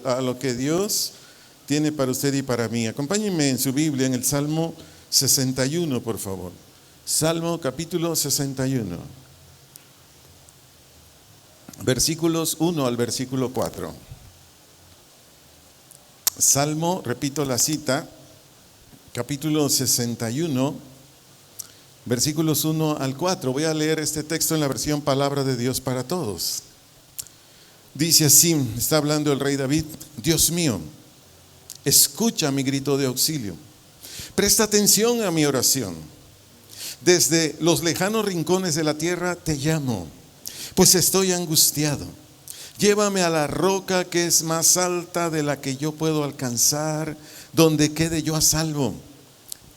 a lo que Dios tiene para usted y para mí. Acompáñenme en su Biblia en el Salmo 61, por favor. Salmo capítulo 61. Versículos 1 al versículo 4. Salmo, repito la cita, capítulo 61, versículos 1 al 4. Voy a leer este texto en la versión Palabra de Dios para Todos. Dice así, está hablando el rey David: Dios mío, escucha mi grito de auxilio. Presta atención a mi oración. Desde los lejanos rincones de la tierra te llamo, pues estoy angustiado. Llévame a la roca que es más alta de la que yo puedo alcanzar, donde quede yo a salvo.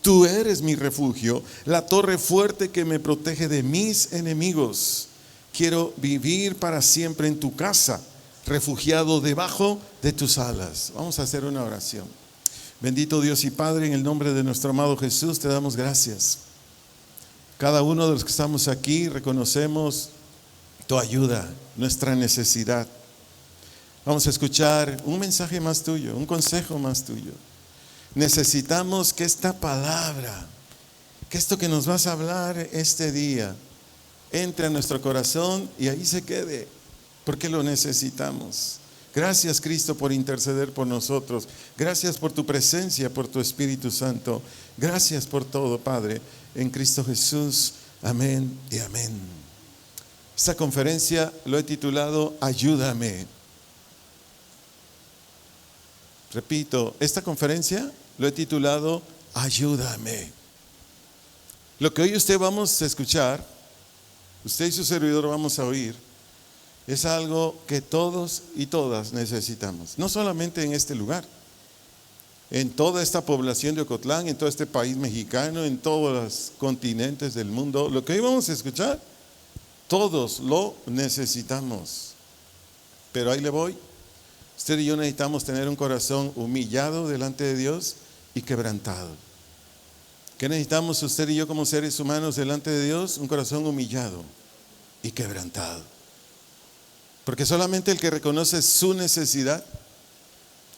Tú eres mi refugio, la torre fuerte que me protege de mis enemigos. Quiero vivir para siempre en tu casa, refugiado debajo de tus alas. Vamos a hacer una oración. Bendito Dios y Padre, en el nombre de nuestro amado Jesús, te damos gracias. Cada uno de los que estamos aquí reconocemos tu ayuda, nuestra necesidad. Vamos a escuchar un mensaje más tuyo, un consejo más tuyo. Necesitamos que esta palabra, que esto que nos vas a hablar este día, entre a nuestro corazón y ahí se quede, porque lo necesitamos. Gracias, Cristo, por interceder por nosotros. Gracias por tu presencia, por tu Espíritu Santo. Gracias por todo, Padre, en Cristo Jesús. Amén y amén. Esta conferencia lo he titulado Ayúdame. Repito, esta conferencia lo he titulado Ayúdame. Lo que hoy usted vamos a escuchar, usted y su servidor vamos a oír, es algo que todos y todas necesitamos. No solamente en este lugar, en toda esta población de Ocotlán, en todo este país mexicano, en todos los continentes del mundo. Lo que hoy vamos a escuchar, todos lo necesitamos. Pero ahí le voy. Usted y yo necesitamos tener un corazón humillado delante de Dios y quebrantado. ¿Qué necesitamos usted y yo como seres humanos delante de Dios? Un corazón humillado y quebrantado. Porque solamente el que reconoce su necesidad,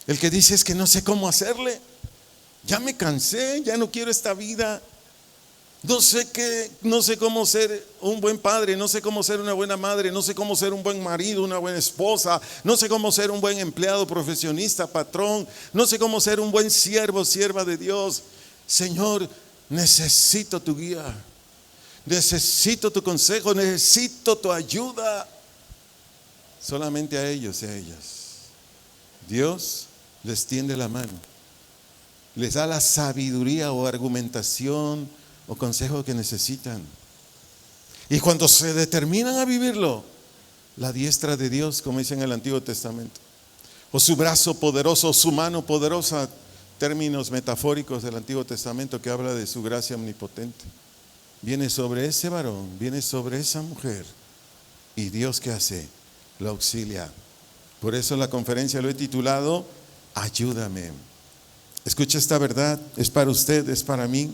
el que dice es que no sé cómo hacerle, ya me cansé, ya no quiero esta vida. No sé cómo ser un buen padre, no sé cómo ser una buena madre, no sé cómo ser un buen marido, una buena esposa, no sé cómo ser un buen empleado, profesionista, patrón, no sé cómo ser un buen siervo, sierva de Dios. Señor, necesito tu guía, necesito tu consejo, necesito tu ayuda. Solamente a ellos y a ellas Dios les tiende la mano, les da la sabiduría o argumentación o consejo que necesitan. Y cuando se determinan a vivirlo, la diestra de Dios, como dice en el Antiguo Testamento, o su brazo poderoso, su mano poderosa, términos metafóricos del Antiguo Testamento que habla de su gracia omnipotente, viene sobre ese varón, viene sobre esa mujer, y Dios, ¿qué hace? Lo auxilia. Por eso la conferencia lo he titulado Ayúdame. Escucha esta verdad, es para usted, es para mí.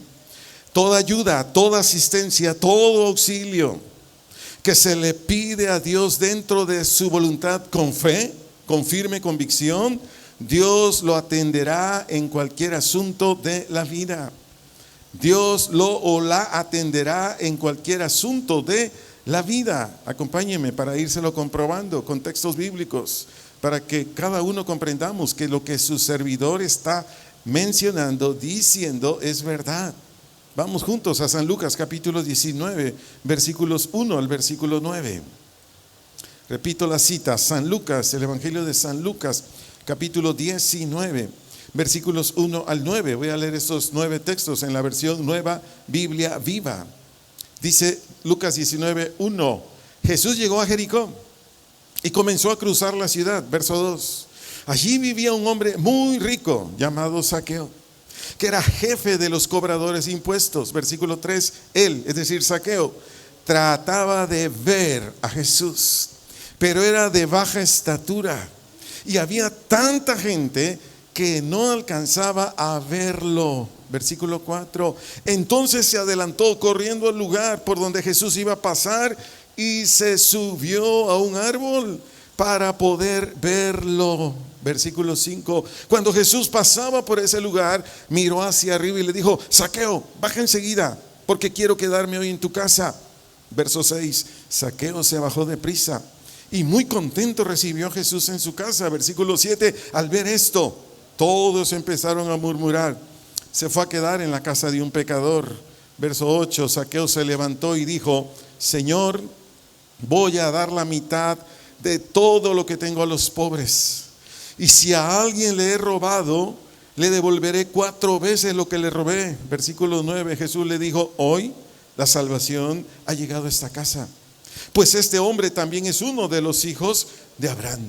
Toda ayuda, toda asistencia, todo auxilio que se le pide a Dios dentro de su voluntad con fe, con firme convicción, Dios lo atenderá en cualquier asunto de la vida. Dios lo o la atenderá en cualquier asunto de la vida. Acompáñeme para írselo comprobando con textos bíblicos, para que cada uno comprendamos que lo que su servidor está mencionando, diciendo, es verdad. Vamos juntos a San Lucas capítulo 19, versículos 1 al versículo 9. Repito la cita, San Lucas, el Evangelio de San Lucas, capítulo 19, versículos 1 al 9. Voy a leer estos 9 textos en la versión Nueva Biblia Viva. Dice Lucas 19, 1. Jesús llegó a Jericó y comenzó a cruzar la ciudad. Verso 2. Allí vivía un hombre muy rico llamado Zaqueo, que era jefe de los cobradores de impuestos. Versículo 3, él, es decir, Zaqueo, trataba de ver a Jesús, pero era de baja estatura y había tanta gente que no alcanzaba a verlo. Versículo 4, entonces se adelantó corriendo al lugar por donde Jesús iba a pasar y se subió a un árbol para poder verlo. Versículo 5. Cuando Jesús pasaba por ese lugar, miró hacia arriba y le dijo: Zaqueo, baja enseguida, porque quiero quedarme hoy en tu casa. Verso 6. Zaqueo se bajó deprisa y muy contento recibió a Jesús en su casa. Versículo 7. Al ver esto, todos empezaron a murmurar: se fue a quedar en la casa de un pecador. Verso 8. Zaqueo se levantó y dijo: Señor, voy a dar la mitad de todo lo que tengo a los pobres. Y si a alguien le he robado, le devolveré 4 veces lo que le robé. Versículo 9. Jesús le dijo: hoy la salvación ha llegado a esta casa, pues este hombre también es uno de los hijos de Abraham.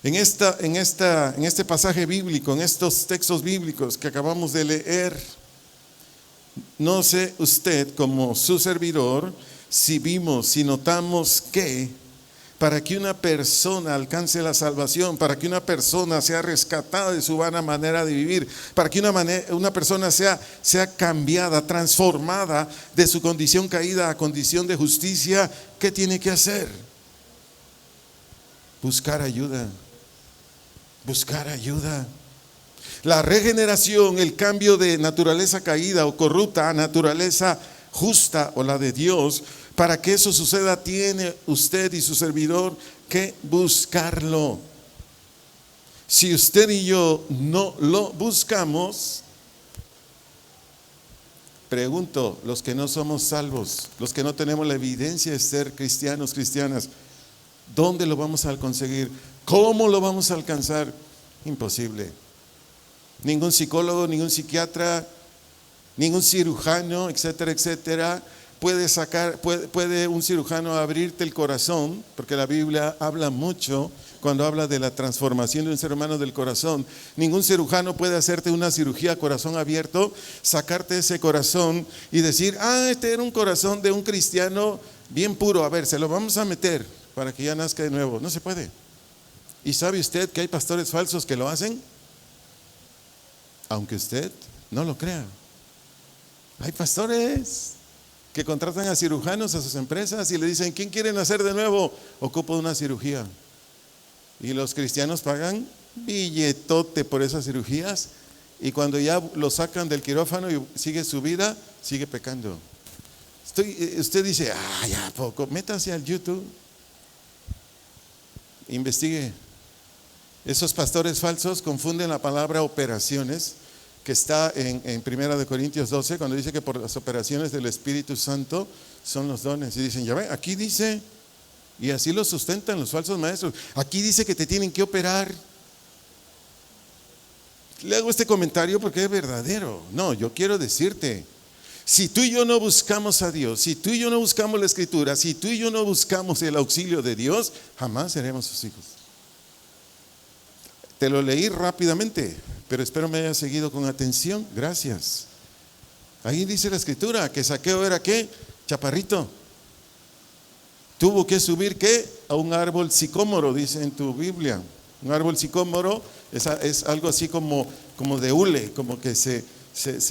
En este pasaje bíblico, en estos textos bíblicos que acabamos de leer, no sé usted como su servidor si notamos que para que una persona alcance la salvación, para que una persona sea rescatada de su vana manera de vivir, para que una persona sea cambiada, transformada de su condición caída a condición de justicia, ¿qué tiene que hacer? Buscar ayuda. Buscar ayuda. La regeneración, el cambio de naturaleza caída o corrupta a naturaleza justa o la de Dios, para que eso suceda, tiene usted y su servidor que buscarlo. Si usted y yo no lo buscamos, pregunto, los que no somos salvos, los que no tenemos la evidencia de ser cristianos, cristianas, ¿dónde lo vamos a conseguir? ¿Cómo lo vamos a alcanzar? Imposible. Ningún psicólogo, ningún psiquiatra, ningún cirujano, etcétera, etcétera, puede un cirujano abrirte el corazón, porque la Biblia habla mucho cuando habla de la transformación de un ser humano del corazón. Ningún cirujano puede hacerte una cirugía a corazón abierto, sacarte ese corazón y decir: este era un corazón de un cristiano bien puro, a ver, se lo vamos a meter para que ya nazca de nuevo. No se puede. ¿Y sabe usted que hay pastores falsos que lo hacen? Aunque usted no lo crea. Hay pastores que contratan a cirujanos a sus empresas y le dicen: ¿quién quiere nacer de nuevo? Ocupa una cirugía. Y los cristianos pagan billetote por esas cirugías, y cuando ya lo sacan del quirófano y sigue su vida, sigue pecando. Usted dice: ya poco, métase al YouTube, investigue. Esos pastores falsos confunden la palabra operaciones, que está en 1 Corintios 12, cuando dice que por las operaciones del Espíritu Santo son los dones. Y dicen: ya ve, aquí dice, y así lo sustentan los falsos maestros, aquí dice que te tienen que operar. Le hago este comentario porque es verdadero. No, yo quiero decirte, si tú y yo no buscamos a Dios, si tú y yo no buscamos la Escritura, si tú y yo no buscamos el auxilio de Dios, jamás seremos sus hijos. Te lo leí rápidamente, pero espero me haya seguido con atención. Gracias. Ahí dice la Escritura que Zaqueo era ¿qué? Chaparrito. Tuvo que subir ¿qué? A un árbol sicómoro, dice en tu Biblia. Un árbol sicómoro es algo así como de hule, como que se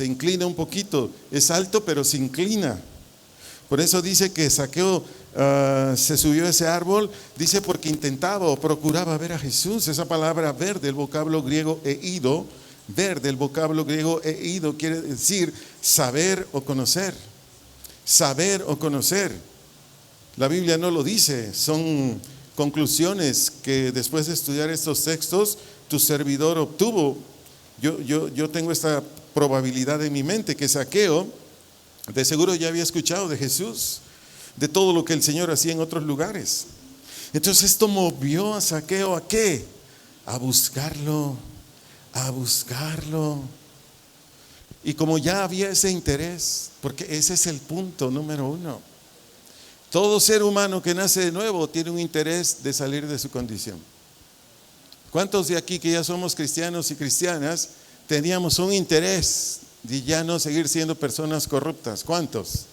inclina un poquito. Es alto, pero se inclina. Por eso dice que Zaqueo se subió a ese árbol, dice porque intentaba o procuraba ver a Jesús. Esa palabra ver del vocablo griego eido, ver del vocablo griego eido quiere decir saber o conocer. Saber o conocer. La Biblia no lo dice, son conclusiones que después de estudiar estos textos tu servidor obtuvo. Yo tengo esta probabilidad en mi mente que Zaqueo de seguro ya había escuchado de Jesús, de todo lo que el Señor hacía en otros lugares. Entonces esto movió a Zaqueo ¿a qué? A buscarlo, a buscarlo. Y como ya había ese interés, porque ese es el punto número 1. Todo ser humano que nace de nuevo tiene un interés de salir de su condición. ¿Cuántos de aquí que ya somos cristianos y cristianas teníamos un interés de ya no seguir siendo personas corruptas? ¿Cuántos?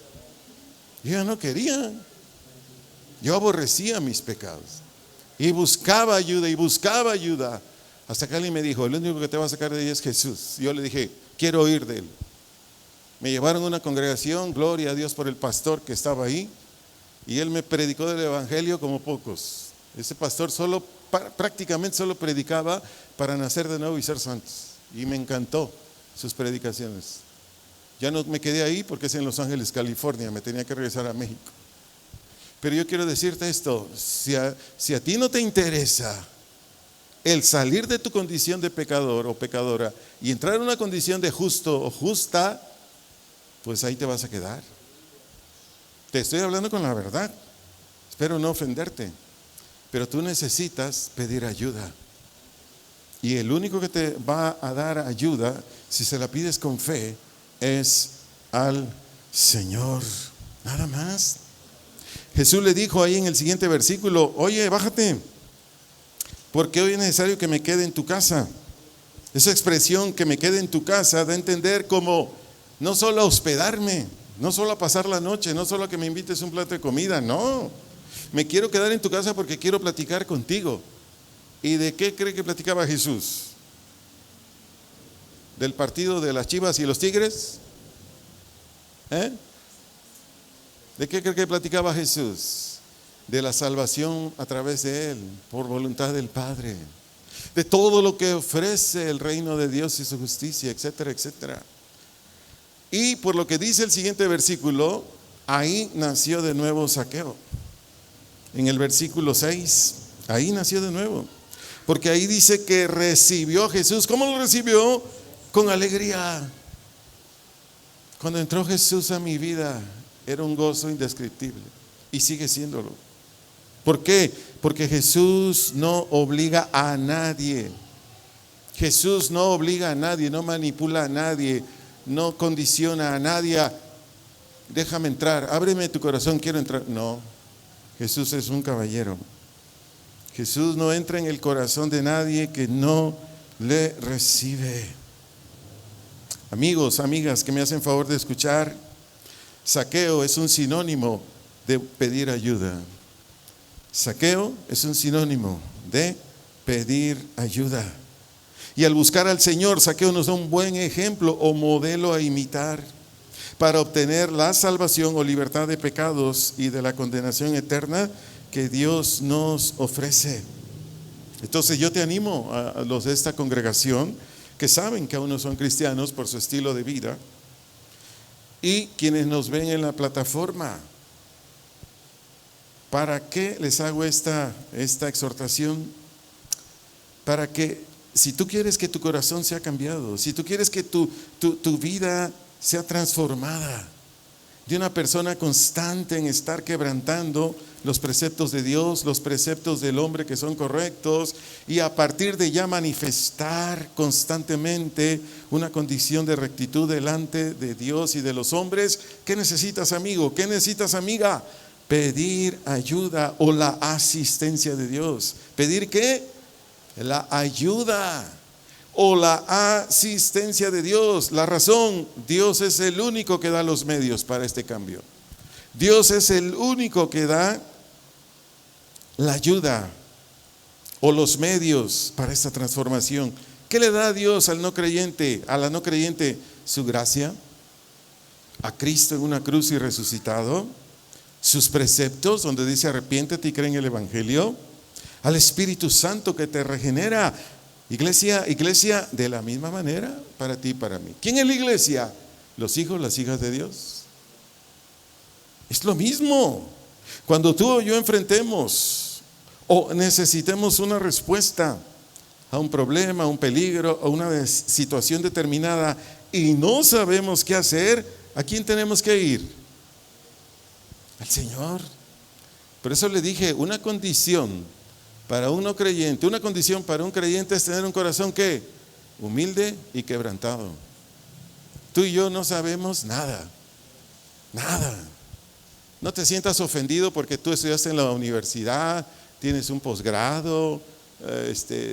Yo ya no quería. Yo aborrecía mis pecados y buscaba ayuda hasta que alguien me dijo: el único que te va a sacar de ahí es Jesús. Yo le dije: quiero oír de él. Me llevaron a una congregación, gloria a Dios por el pastor que estaba ahí, y él me predicó del evangelio como pocos. Ese pastor solo prácticamente solo predicaba para nacer de nuevo y ser santos. Y me encantó sus predicaciones. Ya no me quedé ahí porque es en Los Ángeles, California, me tenía que regresar a México. Pero yo quiero decirte esto, si a ti no te interesa el salir de tu condición de pecador o pecadora y entrar en una condición de justo o justa, pues ahí te vas a quedar. Te estoy hablando con la verdad, espero no ofenderte, pero tú necesitas pedir ayuda. Y el único que te va a dar ayuda, si se la pides con fe, es al Señor, nada más. Jesús le dijo ahí en el siguiente versículo: oye, bájate, porque hoy es necesario que me quede en tu casa. Esa expresión, que me quede en tu casa, da a entender como no solo a hospedarme, no solo a pasar la noche, no solo a que me invites un plato de comida, no. Me quiero quedar en tu casa porque quiero platicar contigo. ¿Y de qué cree que platicaba Jesús? ¿Del partido de las Chivas y los Tigres? ¿De qué cree que platicaba Jesús? De la salvación a través de Él, por voluntad del Padre. De todo lo que ofrece el reino de Dios y su justicia, etcétera, etcétera. Y por lo que dice el siguiente versículo, ahí nació de nuevo Zaqueo. En el versículo 6, ahí nació de nuevo. Porque ahí dice que recibió a Jesús. ¿Cómo lo recibió? Con alegría. Cuando entró Jesús a mi vida, era un gozo indescriptible. Y sigue siéndolo. ¿Por qué? Porque Jesús no obliga a nadie. Jesús no obliga a nadie, no manipula a nadie, no condiciona a nadie. Déjame entrar, ábreme tu corazón, quiero entrar. No, Jesús es un caballero. Jesús no entra en el corazón de nadie que no le recibe. Amigos, amigas que me hacen favor de escuchar, Zaqueo es un sinónimo de pedir ayuda. Zaqueo es un sinónimo de pedir ayuda. Y al buscar al Señor, Zaqueo nos da un buen ejemplo o modelo a imitar para obtener la salvación o libertad de pecados y de la condenación eterna que Dios nos ofrece. Entonces yo te animo a los de esta congregación que saben que aún no son cristianos por su estilo de vida, y quienes nos ven en la plataforma. ¿Para qué les hago esta exhortación? Para que, si tú quieres que tu corazón sea cambiado, si tú quieres que tu vida sea transformada, de una persona constante en estar quebrantando los preceptos de Dios, los preceptos del hombre que son correctos, y a partir de ya manifestar constantemente una condición de rectitud delante de Dios y de los hombres, ¿qué necesitas, amigo? ¿Qué necesitas, amiga? Pedir ayuda o la asistencia de Dios. ¿Pedir qué? La ayuda o la asistencia de Dios. La razón: Dios es el único que da los medios para este cambio. Dios es el único que da la ayuda o los medios para esta transformación. ¿Qué le da a Dios al no creyente, a la no creyente? Su gracia, a Cristo en una cruz y resucitado, sus preceptos donde dice arrepiéntete y cree en el Evangelio, al Espíritu Santo que te regenera. Iglesia, de la misma manera para ti y para mí. ¿Quién es la iglesia? Los hijos, las hijas de Dios. Es lo mismo. Cuando tú o yo enfrentemos o necesitemos una respuesta a un problema, a un peligro, a una situación determinada y no sabemos qué hacer, ¿a quién tenemos que ir? Al Señor. Por eso le dije, una condición para un no creyente, una condición para un creyente es tener un corazón que humilde y quebrantado. Tú y yo no sabemos nada. No te sientas ofendido porque tú estudiaste en la universidad, tienes un posgrado,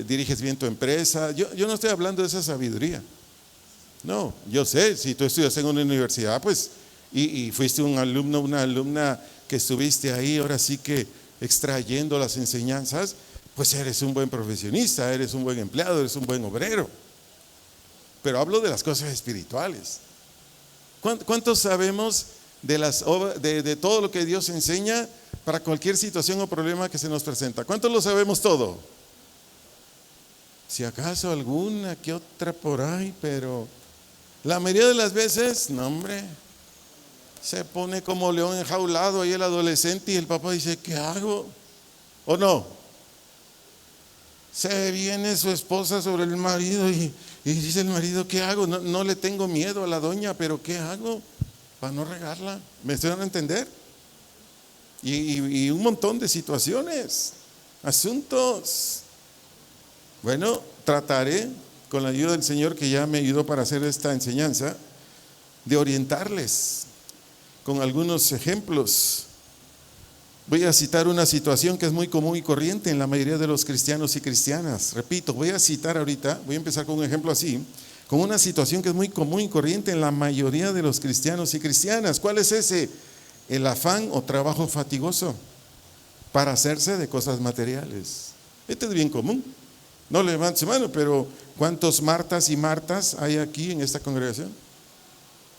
diriges bien tu empresa. Yo no estoy hablando de esa sabiduría. No, yo sé, si tú estudiaste en una universidad, pues, y fuiste un alumno, una alumna que estuviste ahí, ahora sí que extrayendo las enseñanzas, pues eres un buen profesionista, eres un buen empleado, eres un buen obrero. Pero hablo de las cosas espirituales. ¿Cuántos sabemos de todo lo que Dios enseña para cualquier situación o problema que se nos presenta? ¿Cuántos lo sabemos todo? Si acaso alguna que otra por ahí, pero la mayoría de las veces, no hombre, se pone como león enjaulado ahí el adolescente y el papá dice, ¿qué hago? ¿O no? Se viene su esposa sobre el marido y dice el marido, ¿qué hago? No le tengo miedo a la doña, pero ¿qué hago para no regarla? ¿Me estoy dando a entender? Y un montón de situaciones, asuntos. Bueno, trataré con la ayuda del Señor, que ya me ayudó para hacer esta enseñanza, de orientarles con algunos ejemplos. Voy a citar una situación que es muy común y corriente en la mayoría de los cristianos y cristianas. Repito, voy a citar ahorita, voy a empezar con un ejemplo así, con una situación que es muy común y corriente en la mayoría de los cristianos y cristianas. ¿Cuál es ese? El afán o trabajo fatigoso para hacerse de cosas materiales. Este es bien común. No levante su mano, pero ¿cuántos Martas y Martas hay aquí en esta congregación?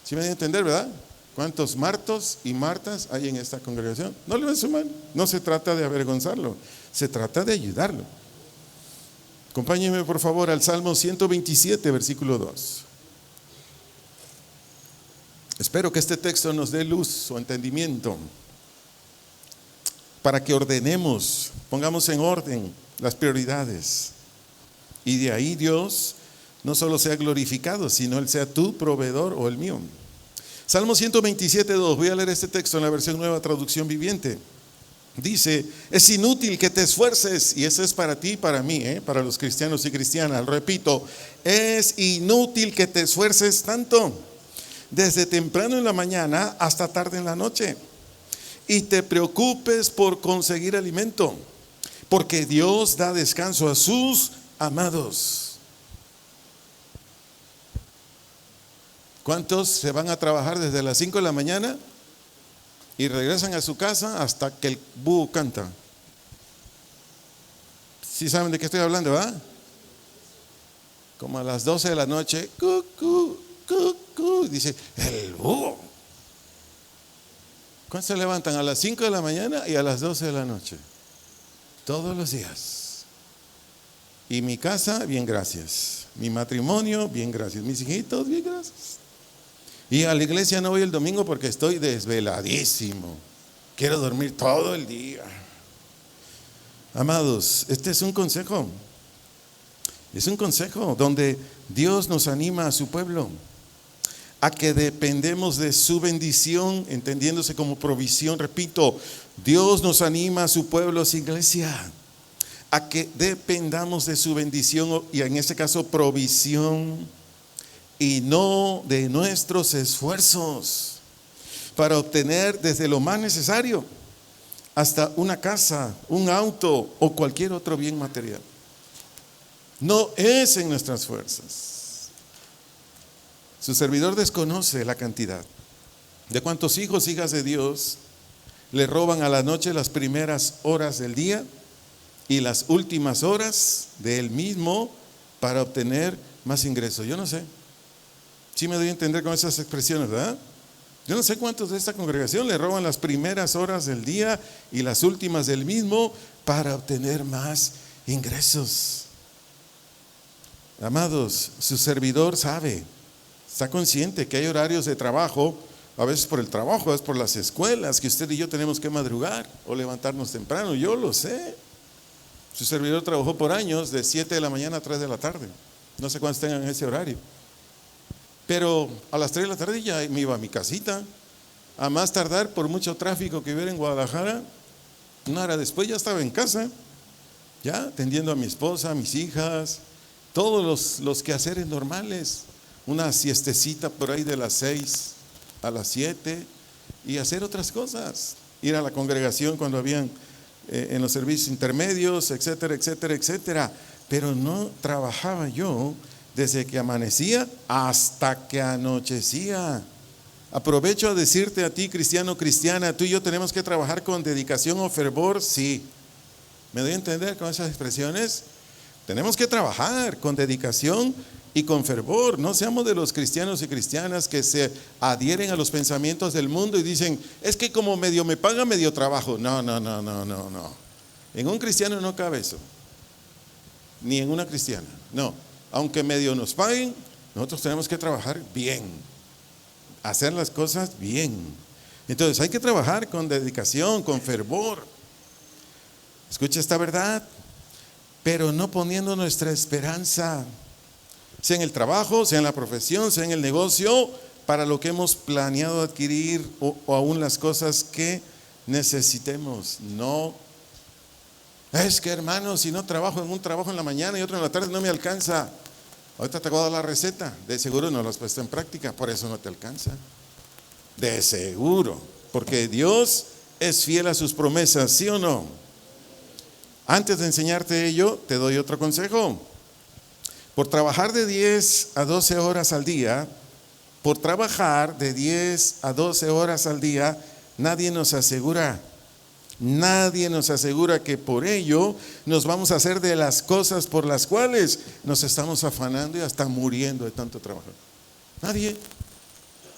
¿Sí me van a entender, verdad? ¿Cuántos Martos y Martas hay en esta congregación? No levante su mano. No se trata de avergonzarlo, se trata de ayudarlo. Acompáñenme por favor al Salmo 127, versículo 2. Espero que este texto nos dé luz o entendimiento para que ordenemos, pongamos en orden las prioridades. Y de ahí Dios no solo sea glorificado, sino Él sea tu proveedor o el mío. Salmo 127, 2. Voy a leer este texto en la versión Nueva Traducción Viviente. Dice, es inútil que te esfuerces, y eso es para ti y para mí, para los cristianos y cristianas. Repito, es inútil que te esfuerces tanto, desde temprano en la mañana hasta tarde en la noche, y te preocupes por conseguir alimento, porque Dios da descanso a sus amados. ¿Cuántos se van a trabajar desde las 5 de la mañana y regresan a su casa hasta que el búho canta? ¿Sí saben de qué estoy hablando, verdad? Como a las 12 de la noche, cucú, cucú, dice el búho. ¿Cuántos se levantan a las 5 de la mañana y a las 12 de la noche? Todos los días. Y mi casa, bien gracias. Mi matrimonio, bien gracias. Mis hijitos, bien gracias. Y a la iglesia no voy el domingo porque estoy desveladísimo. Quiero dormir todo el día. Amados, este es un consejo. Es un consejo donde Dios nos anima a su pueblo a que dependemos de su bendición, entendiéndose como provisión. Repito, Dios nos anima a su pueblo, su iglesia, a que dependamos de su bendición, y en este caso provisión, y no de nuestros esfuerzos, para obtener desde lo más necesario hasta una casa, un auto o cualquier otro bien material. No es en nuestras fuerzas. Su servidor desconoce la cantidad de cuántos hijos, hijas de Dios le roban a la noche las primeras horas del día y las últimas horas de él mismo para obtener más ingresos. Yo no sé. Sí me doy a entender con esas expresiones, ¿verdad? Yo no sé cuántos de esta congregación le roban las primeras horas del día y las últimas del mismo para obtener más ingresos. Amados, su servidor sabe, está consciente que hay horarios de trabajo, a veces por el trabajo, a veces por las escuelas, que usted y yo tenemos que madrugar o levantarnos temprano. Yo lo sé. Su servidor trabajó por años de 7 de la mañana a 3 de la tarde. No sé cuántos tengan ese horario. Pero a las 3 de la tarde ya me iba a mi casita. A más tardar, por mucho tráfico que hubiera en Guadalajara, una hora después ya estaba en casa, ya atendiendo a mi esposa, a mis hijas, todos los quehaceres normales. Una siestecita por ahí de las 6 a las 7 y hacer otras cosas. Ir a la congregación cuando habían en los servicios intermedios, etcétera, etcétera, etcétera. Pero no trabajaba yo desde que amanecía hasta que anochecía. Aprovecho a decirte a ti, cristiano, cristiana, tú y yo tenemos que trabajar con dedicación o fervor, sí. ¿Me doy a entender con esas expresiones? Tenemos que trabajar con dedicación y con fervor. No seamos de los cristianos y cristianas que se adhieren a los pensamientos del mundo y dicen, es que como medio me paga, medio trabajo. No. En un cristiano no cabe eso. ni en una cristiana. No, aunque medio nos paguen, nosotros tenemos que trabajar bien, hacer las cosas bien. Entonces hay que trabajar con dedicación, con fervor. Escucha esta verdad, pero no poniendo nuestra esperanza, sea en el trabajo, sea en la profesión, sea en el negocio, para lo que hemos planeado adquirir o aún las cosas que necesitemos. No, es que hermano, si no trabajo en un trabajo en la mañana y otro en la tarde no me alcanza. Ahorita te voy a dar la receta, de seguro no lo has puesto en práctica, por eso no te alcanza. De seguro, porque Dios es fiel a sus promesas, ¿sí o no? Antes de enseñarte ello, te doy otro consejo. Por trabajar de 10 a 12 horas al día, nadie nos asegura que por ello nos vamos a hacer de las cosas por las cuales nos estamos afanando y hasta muriendo de tanto trabajo. Nadie.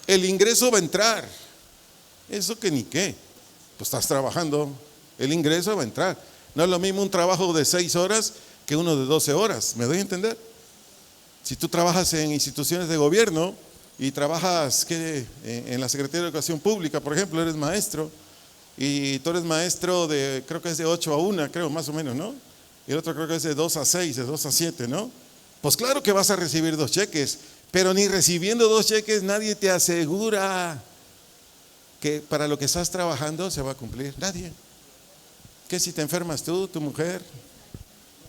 El ingreso va a entrar. Eso que ni qué. Pues estás trabajando, el ingreso va a entrar. No es lo mismo un trabajo de 6 horas que uno de 12 horas. ¿Me doy a entender? Si tú trabajas en instituciones de gobierno y trabajas en la Secretaría de Educación Pública, por ejemplo, eres maestro, y tú eres maestro creo que es de 8 a 1, creo, más o menos, ¿no? Y el otro creo que es de 2 a 6, de 2 a 7, ¿no? Pues claro que vas a recibir 2 cheques, pero ni recibiendo 2 cheques nadie te asegura que para lo que estás trabajando se va a cumplir. Nadie. ¿Qué si te enfermas tú, tu mujer?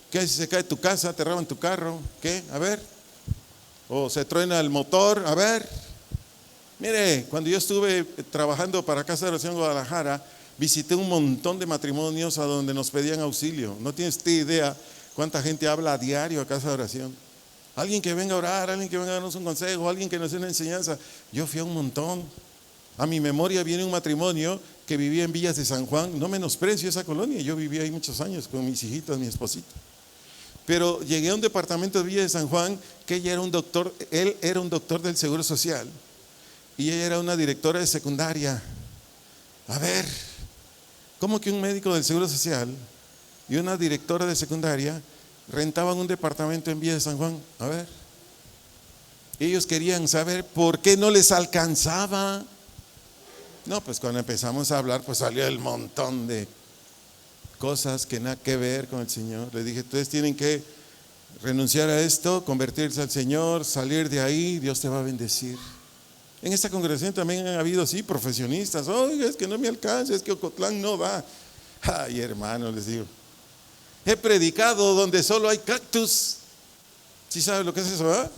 ¿Qué si se cae tu casa, te roban tu carro? ¿Qué? A ver. O se truena el motor, a ver. Mire, cuando yo estuve trabajando para Casa de Oración Guadalajara, visité un montón de matrimonios a donde nos pedían auxilio. No tienes idea cuánta gente habla a diario a Casa de Oración. Alguien que venga a orar, alguien que venga a darnos un consejo, alguien que nos dé una enseñanza. Yo fui a un montón. A mi memoria viene un matrimonio que vivía en Villas de San Juan. No menosprecio esa colonia, yo viví ahí muchos años con mis hijitas, mi esposito. Pero llegué a un departamento de Villa de San Juan que él era un doctor del Seguro Social y ella era una directora de secundaria. A ver, ¿cómo que un médico del Seguro Social y una directora de secundaria rentaban un departamento en Villa de San Juan? A ver, ellos querían saber por qué no les alcanzaba. No, pues cuando empezamos a hablar, pues salió el montón de cosas que nada que ver con el Señor. Le dije, ustedes tienen que renunciar a esto, convertirse al Señor, salir de ahí, Dios te va a bendecir. En esta congregación también han habido así profesionistas. Oiga, es que no me alcanza, es que Ocotlán no va. Ay, hermano, les digo, he predicado donde solo hay cactus. ¿Sí sabe lo que es eso?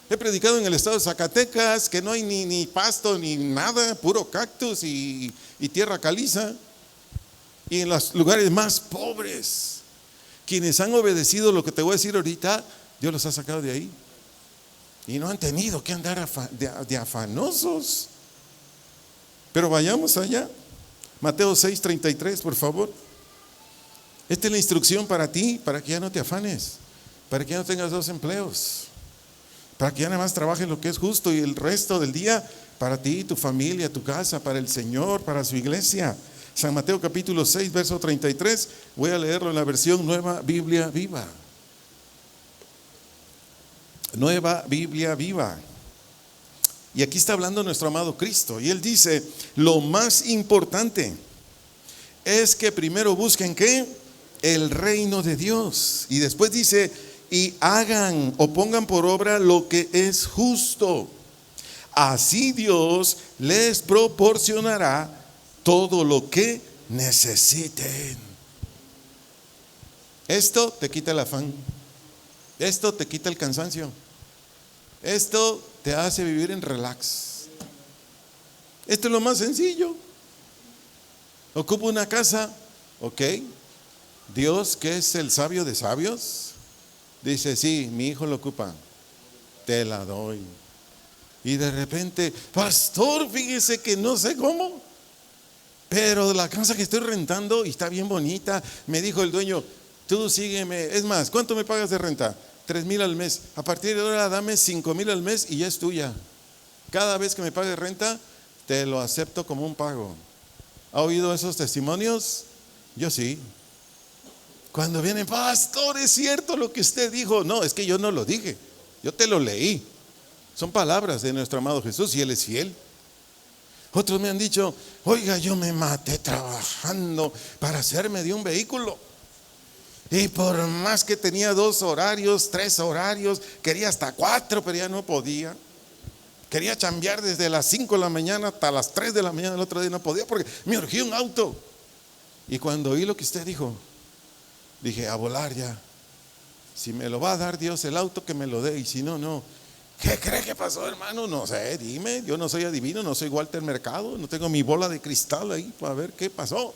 He predicado en el estado de Zacatecas, que no hay ni pasto ni nada, puro cactus y tierra caliza. Y en los lugares más pobres, quienes han obedecido lo que te voy a decir ahorita, Dios los ha sacado de ahí. Y no han tenido que andar de afanosos. Pero vayamos allá. Mateo 6:33, por favor. Esta es la instrucción para ti, para que ya no te afanes, para que ya no tengas 2 empleos, para que ya nada más trabajes lo que es justo y el resto del día para ti, tu familia, tu casa, para el Señor, para su iglesia. San Mateo capítulo 6, verso 33, voy a leerlo en la versión Nueva Biblia Viva. Nueva Biblia Viva. Y aquí está hablando nuestro amado Cristo. Y Él dice, lo más importante es que primero busquen ¿qué? El reino de Dios. Y después dice, y hagan o pongan por obra lo que es justo. Así Dios les proporcionará todo lo que necesiten. Esto te quita el afán. Esto te quita el cansancio. Esto te hace vivir en relax. Esto es lo más sencillo. Ocupo una casa, ok. Dios, que es el sabio de sabios, dice, sí, mi hijo lo ocupa, te la doy. Y de repente, pastor, fíjese que no sé cómo, pero la casa que estoy rentando y está bien bonita, me dijo el dueño, tú sígueme, es más, ¿cuánto me pagas de renta? 3,000 al mes. A partir de ahora dame 5,000 al mes y ya es tuya. Cada vez que me pague renta, te lo acepto como un pago. ¿Ha oído esos testimonios? Yo sí. Cuando vienen, pastor, es cierto lo que usted dijo. No, es que yo no lo dije, yo te lo leí. Son palabras de nuestro amado Jesús y Él es fiel. Otros me han dicho, oiga, yo me maté trabajando para hacerme de un vehículo. Y por más que tenía 2 horarios, 3 horarios, quería hasta 4, pero ya no podía. Quería chambear desde las 5 de la mañana hasta las 3 de la mañana. El otro día no podía porque me urgía un auto. Y cuando oí lo que usted dijo, dije, a volar ya. Si me lo va a dar Dios el auto, que me lo dé. Y si no, no. ¿Qué cree que pasó, hermano? No sé, dime. Yo no soy adivino, no soy Walter Mercado. No tengo mi bola de cristal ahí para ver qué pasó.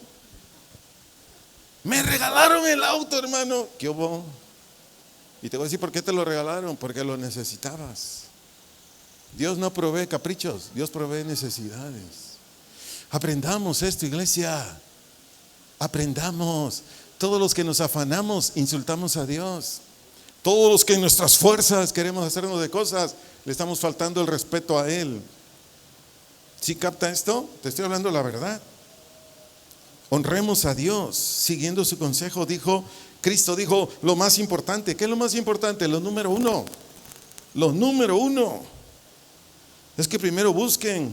Me regalaron el auto, hermano. ¿Qué hubo? Y te voy a decir por qué te lo regalaron. Porque lo necesitabas. Dios no provee caprichos, Dios provee necesidades. Aprendamos esto, iglesia. Aprendamos. Todos los que nos afanamos, insultamos a Dios. Todos los que en nuestras fuerzas queremos hacernos de cosas, le estamos faltando el respeto a Él. ¿Sí capta esto? Te estoy hablando la verdad. Honremos a Dios, siguiendo su consejo. Cristo dijo lo más importante. ¿Qué es lo más importante? Lo número uno. Lo número uno es que primero busquen,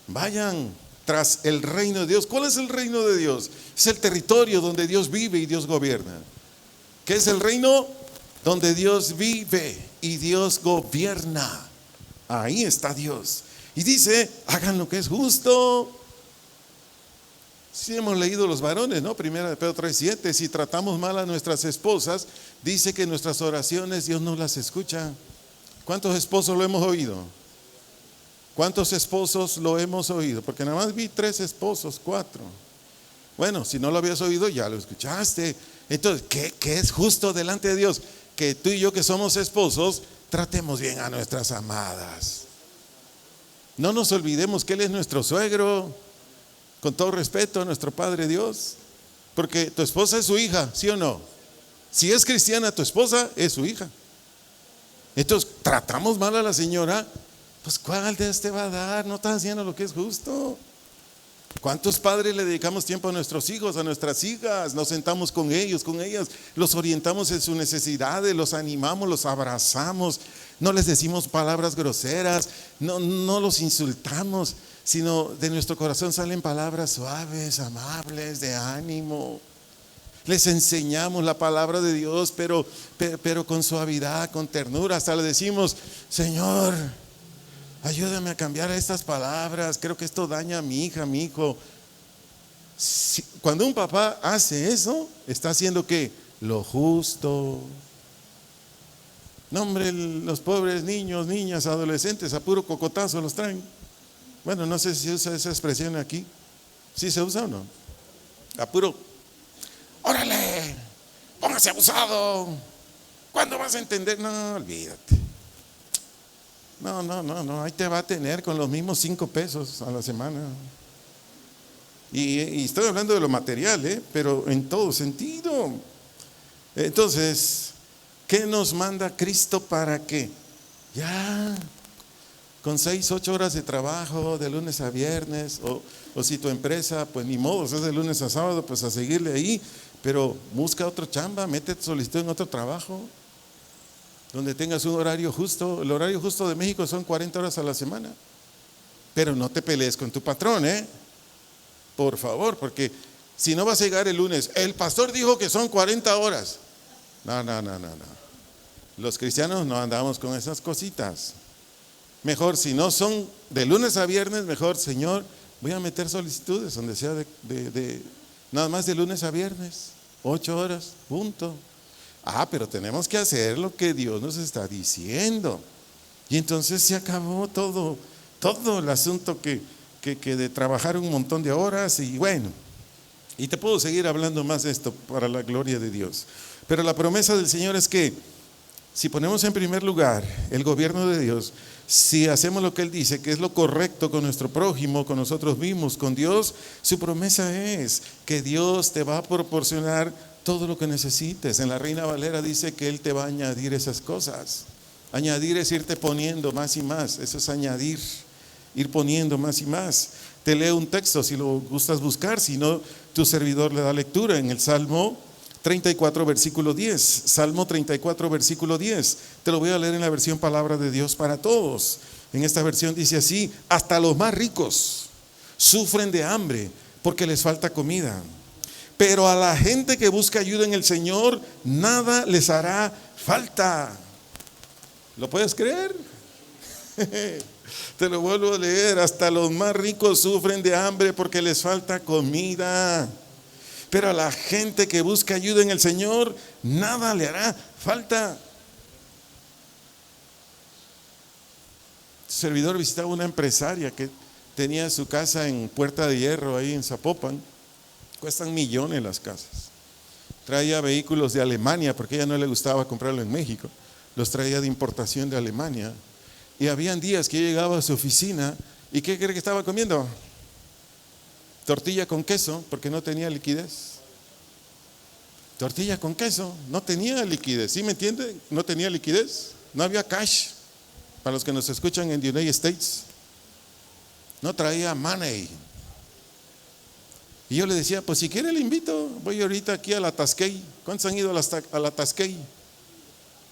vayan tras el reino de Dios. ¿Cuál es el reino de Dios? Es el territorio donde Dios vive y Dios gobierna. ¿Qué es el reino? Donde Dios vive y Dios gobierna. Ahí está Dios. Y dice, hagan lo que es justo. Si hemos leído los varones, ¿no? Primera de Pedro 3:7. Si tratamos mal a nuestras esposas, dice que nuestras oraciones Dios no las escucha. ¿Cuántos esposos lo hemos oído? ¿Cuántos esposos lo hemos oído? Porque nada más vi 3 esposos, 4. Bueno, si no lo habías oído, ya lo escuchaste. Entonces, ¿qué es justo delante de Dios? Que tú y yo, que somos esposos, tratemos bien a nuestras amadas. No nos olvidemos que Él es nuestro suegro, con todo respeto a nuestro Padre Dios. Porque tu esposa es su hija, ¿sí o no? Si es cristiana, tu esposa es su hija. Entonces, tratamos mal a la señora, pues ¿cuál de te va a dar? No estás haciendo lo que es justo. ¿Cuántos padres le dedicamos tiempo a nuestros hijos, a nuestras hijas? Nos sentamos con ellos, con ellas, los orientamos en sus necesidades, los animamos, los abrazamos, no les decimos palabras groseras, no los insultamos, sino de nuestro corazón salen palabras suaves, amables, de ánimo. Les enseñamos la palabra de Dios, pero con suavidad, con ternura. Hasta le decimos, Señor, ayúdame a cambiar estas palabras, creo que esto daña a mi hija, a mi hijo. Cuando un papá hace eso, está haciendo ¿qué? Lo justo. No, hombre, los pobres niños, niñas, adolescentes, a puro cocotazo los traen. Bueno, no sé si usa esa expresión aquí. ¿Sí se usa o no? A puro, órale, póngase abusado. ¿Cuándo vas a entender? No, olvídate. No, ahí te va a tener con los mismos 5 pesos a la semana. Y estoy hablando de lo material, pero en todo sentido. Entonces, ¿qué nos manda Cristo para que ya con 6, 8 horas de trabajo de lunes a viernes, o si tu empresa, pues ni modo, es de lunes a sábado, pues a seguirle ahí, pero busca otro chamba, métete solicitud en otro trabajo donde tengas un horario justo. El horario justo de México son 40 horas a la semana. Pero no te pelees con tu patrón, por favor, porque si no vas a llegar el lunes, el pastor dijo que son 40 horas. No. Los cristianos no andamos con esas cositas. Mejor, si no son de lunes a viernes, mejor, Señor, voy a meter solicitudes donde sea de nada más de lunes a viernes, 8 horas, punto. Pero tenemos que hacer lo que Dios nos está diciendo. Y entonces se acabó todo el asunto que de trabajar un montón de horas. Y bueno, y te puedo seguir hablando más de esto para la gloria de Dios. Pero la promesa del Señor es que si ponemos en primer lugar el gobierno de Dios, si hacemos lo que Él dice, que es lo correcto con nuestro prójimo, con nosotros mismos, con Dios, su promesa es que Dios te va a proporcionar todo lo que necesites. En la Reina Valera dice que Él te va a añadir esas cosas. Añadir es irte poniendo más y más. Eso es añadir, ir poniendo más y más. Te leo un texto si lo gustas buscar, si no, tu servidor le da lectura en el Salmo 34, versículo 10. Salmo 34, versículo 10. Te lo voy a leer en la versión Palabra de Dios para Todos. En esta versión dice así: hasta los más ricos sufren de hambre porque les falta comida, pero a la gente que busca ayuda en el Señor, nada les hará falta. ¿Lo puedes creer? Te lo vuelvo a leer: hasta los más ricos sufren de hambre porque les falta comida, pero a la gente que busca ayuda en el Señor, nada le hará falta. El servidor visitaba una empresaria que tenía su casa en Puerta de Hierro, ahí en Zapopan. Cuestan millones las casas. Traía vehículos de Alemania, porque a ella no le gustaba comprarlo en México. Los traía de importación de Alemania. Y habían días que yo llegaba a su oficina, ¿y qué cree que estaba comiendo? Tortilla con queso, porque no tenía liquidez. Tortilla con queso, no tenía liquidez. ¿Sí me entiende? No tenía liquidez. No había cash. Para los que nos escuchan en the United States, no traía money. Y yo le decía, pues si quiere le invito, voy ahorita aquí a la Tasquey. ¿Cuántos han ido a la Tasquey?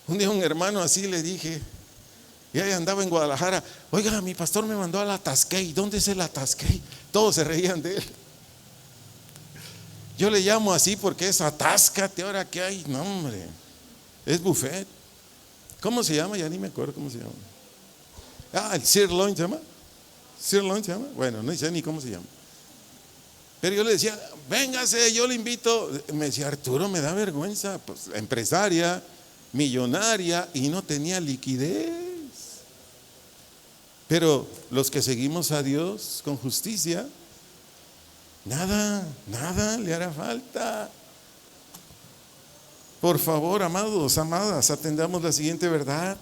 Un día un hermano así le dije, y ahí andaba en Guadalajara: oiga, mi pastor me mandó a la Tasquey. ¿Dónde es el Tasquey? Todos se reían de él. Yo le llamo así porque es atáscate, ahora que hay. No, hombre, es buffet. ¿Cómo se llama? Ya ni me acuerdo cómo se llama. El sirloin se llama. ¿Sirloin se llama? Bueno, no sé ni cómo se llama. Pero yo le decía, véngase, yo le invito. Me decía, Arturo, me da vergüenza. Pues empresaria, millonaria, y no tenía liquidez. Pero los que seguimos a Dios con justicia, nada le hará falta. Por favor, amados, amadas, atendamos la siguiente verdad: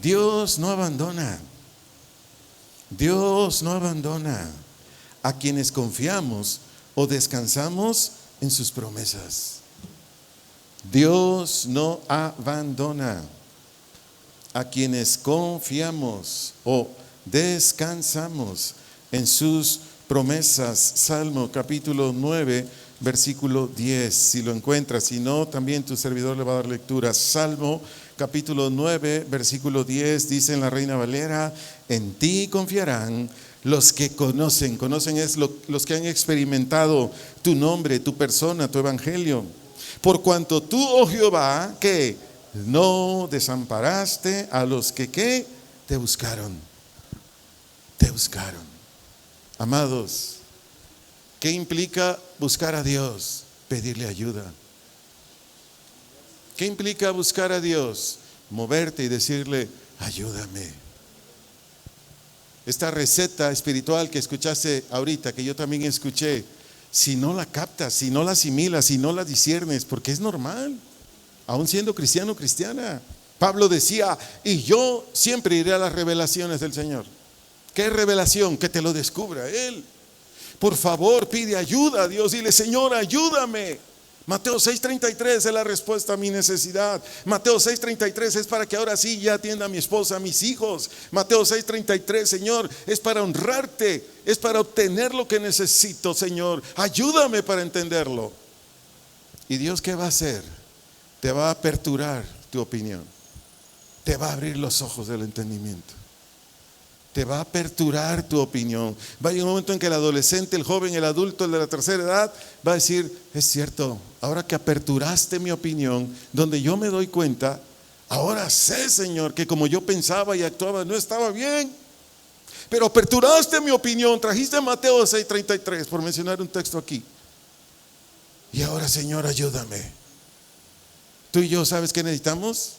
Dios no abandona. Dios no abandona a quienes confiamos o descansamos en sus promesas. Dios no abandona a quienes confiamos o descansamos en sus promesas. Salmo capítulo 9, versículo 10. Si lo encuentras, si no, también tu servidor le va a dar lectura. Salmo capítulo 9, versículo 10, dice en la Reina Valera: en ti confiarán los que conocen es los que han experimentado tu nombre, tu persona, tu evangelio. Por cuanto tú, oh Jehová, que no desamparaste a los que te buscaron. Amados, ¿qué implica buscar a Dios? Pedirle ayuda. ¿Qué implica buscar a Dios? Moverte y decirle: ayúdame. Esta receta espiritual que escuchaste ahorita, que yo también escuché, si no la captas, si no la asimilas, si no la disciernes, porque es normal, aún siendo cristiano o cristiana. Pablo decía: y yo siempre iré a las revelaciones del Señor. ¿Qué revelación? Que te lo descubra Él. Por favor, pide ayuda a Dios. Dile: Señor, ayúdame. Mateo 6:33 es la respuesta a mi necesidad. Mateo 6:33 es para que ahora sí ya atienda a mi esposa, a mis hijos. Mateo 6:33, Señor, es para honrarte, es para obtener lo que necesito, Señor. Ayúdame para entenderlo. ¿Y Dios qué va a hacer? Te va a aperturar tu opinión. Te va a abrir los ojos del entendimiento. Te va a aperturar tu opinión. Va a llegar un momento en que el adolescente, el joven, el adulto, el de la tercera edad va a decir: es cierto, ahora que aperturaste mi opinión, donde yo me doy cuenta, ahora sé, Señor, que como yo pensaba y actuaba no estaba bien. Pero aperturaste mi opinión, trajiste Mateo 6:33, por mencionar un texto aquí. Y ahora, Señor, ayúdame. Tú y yo, ¿sabes qué necesitamos?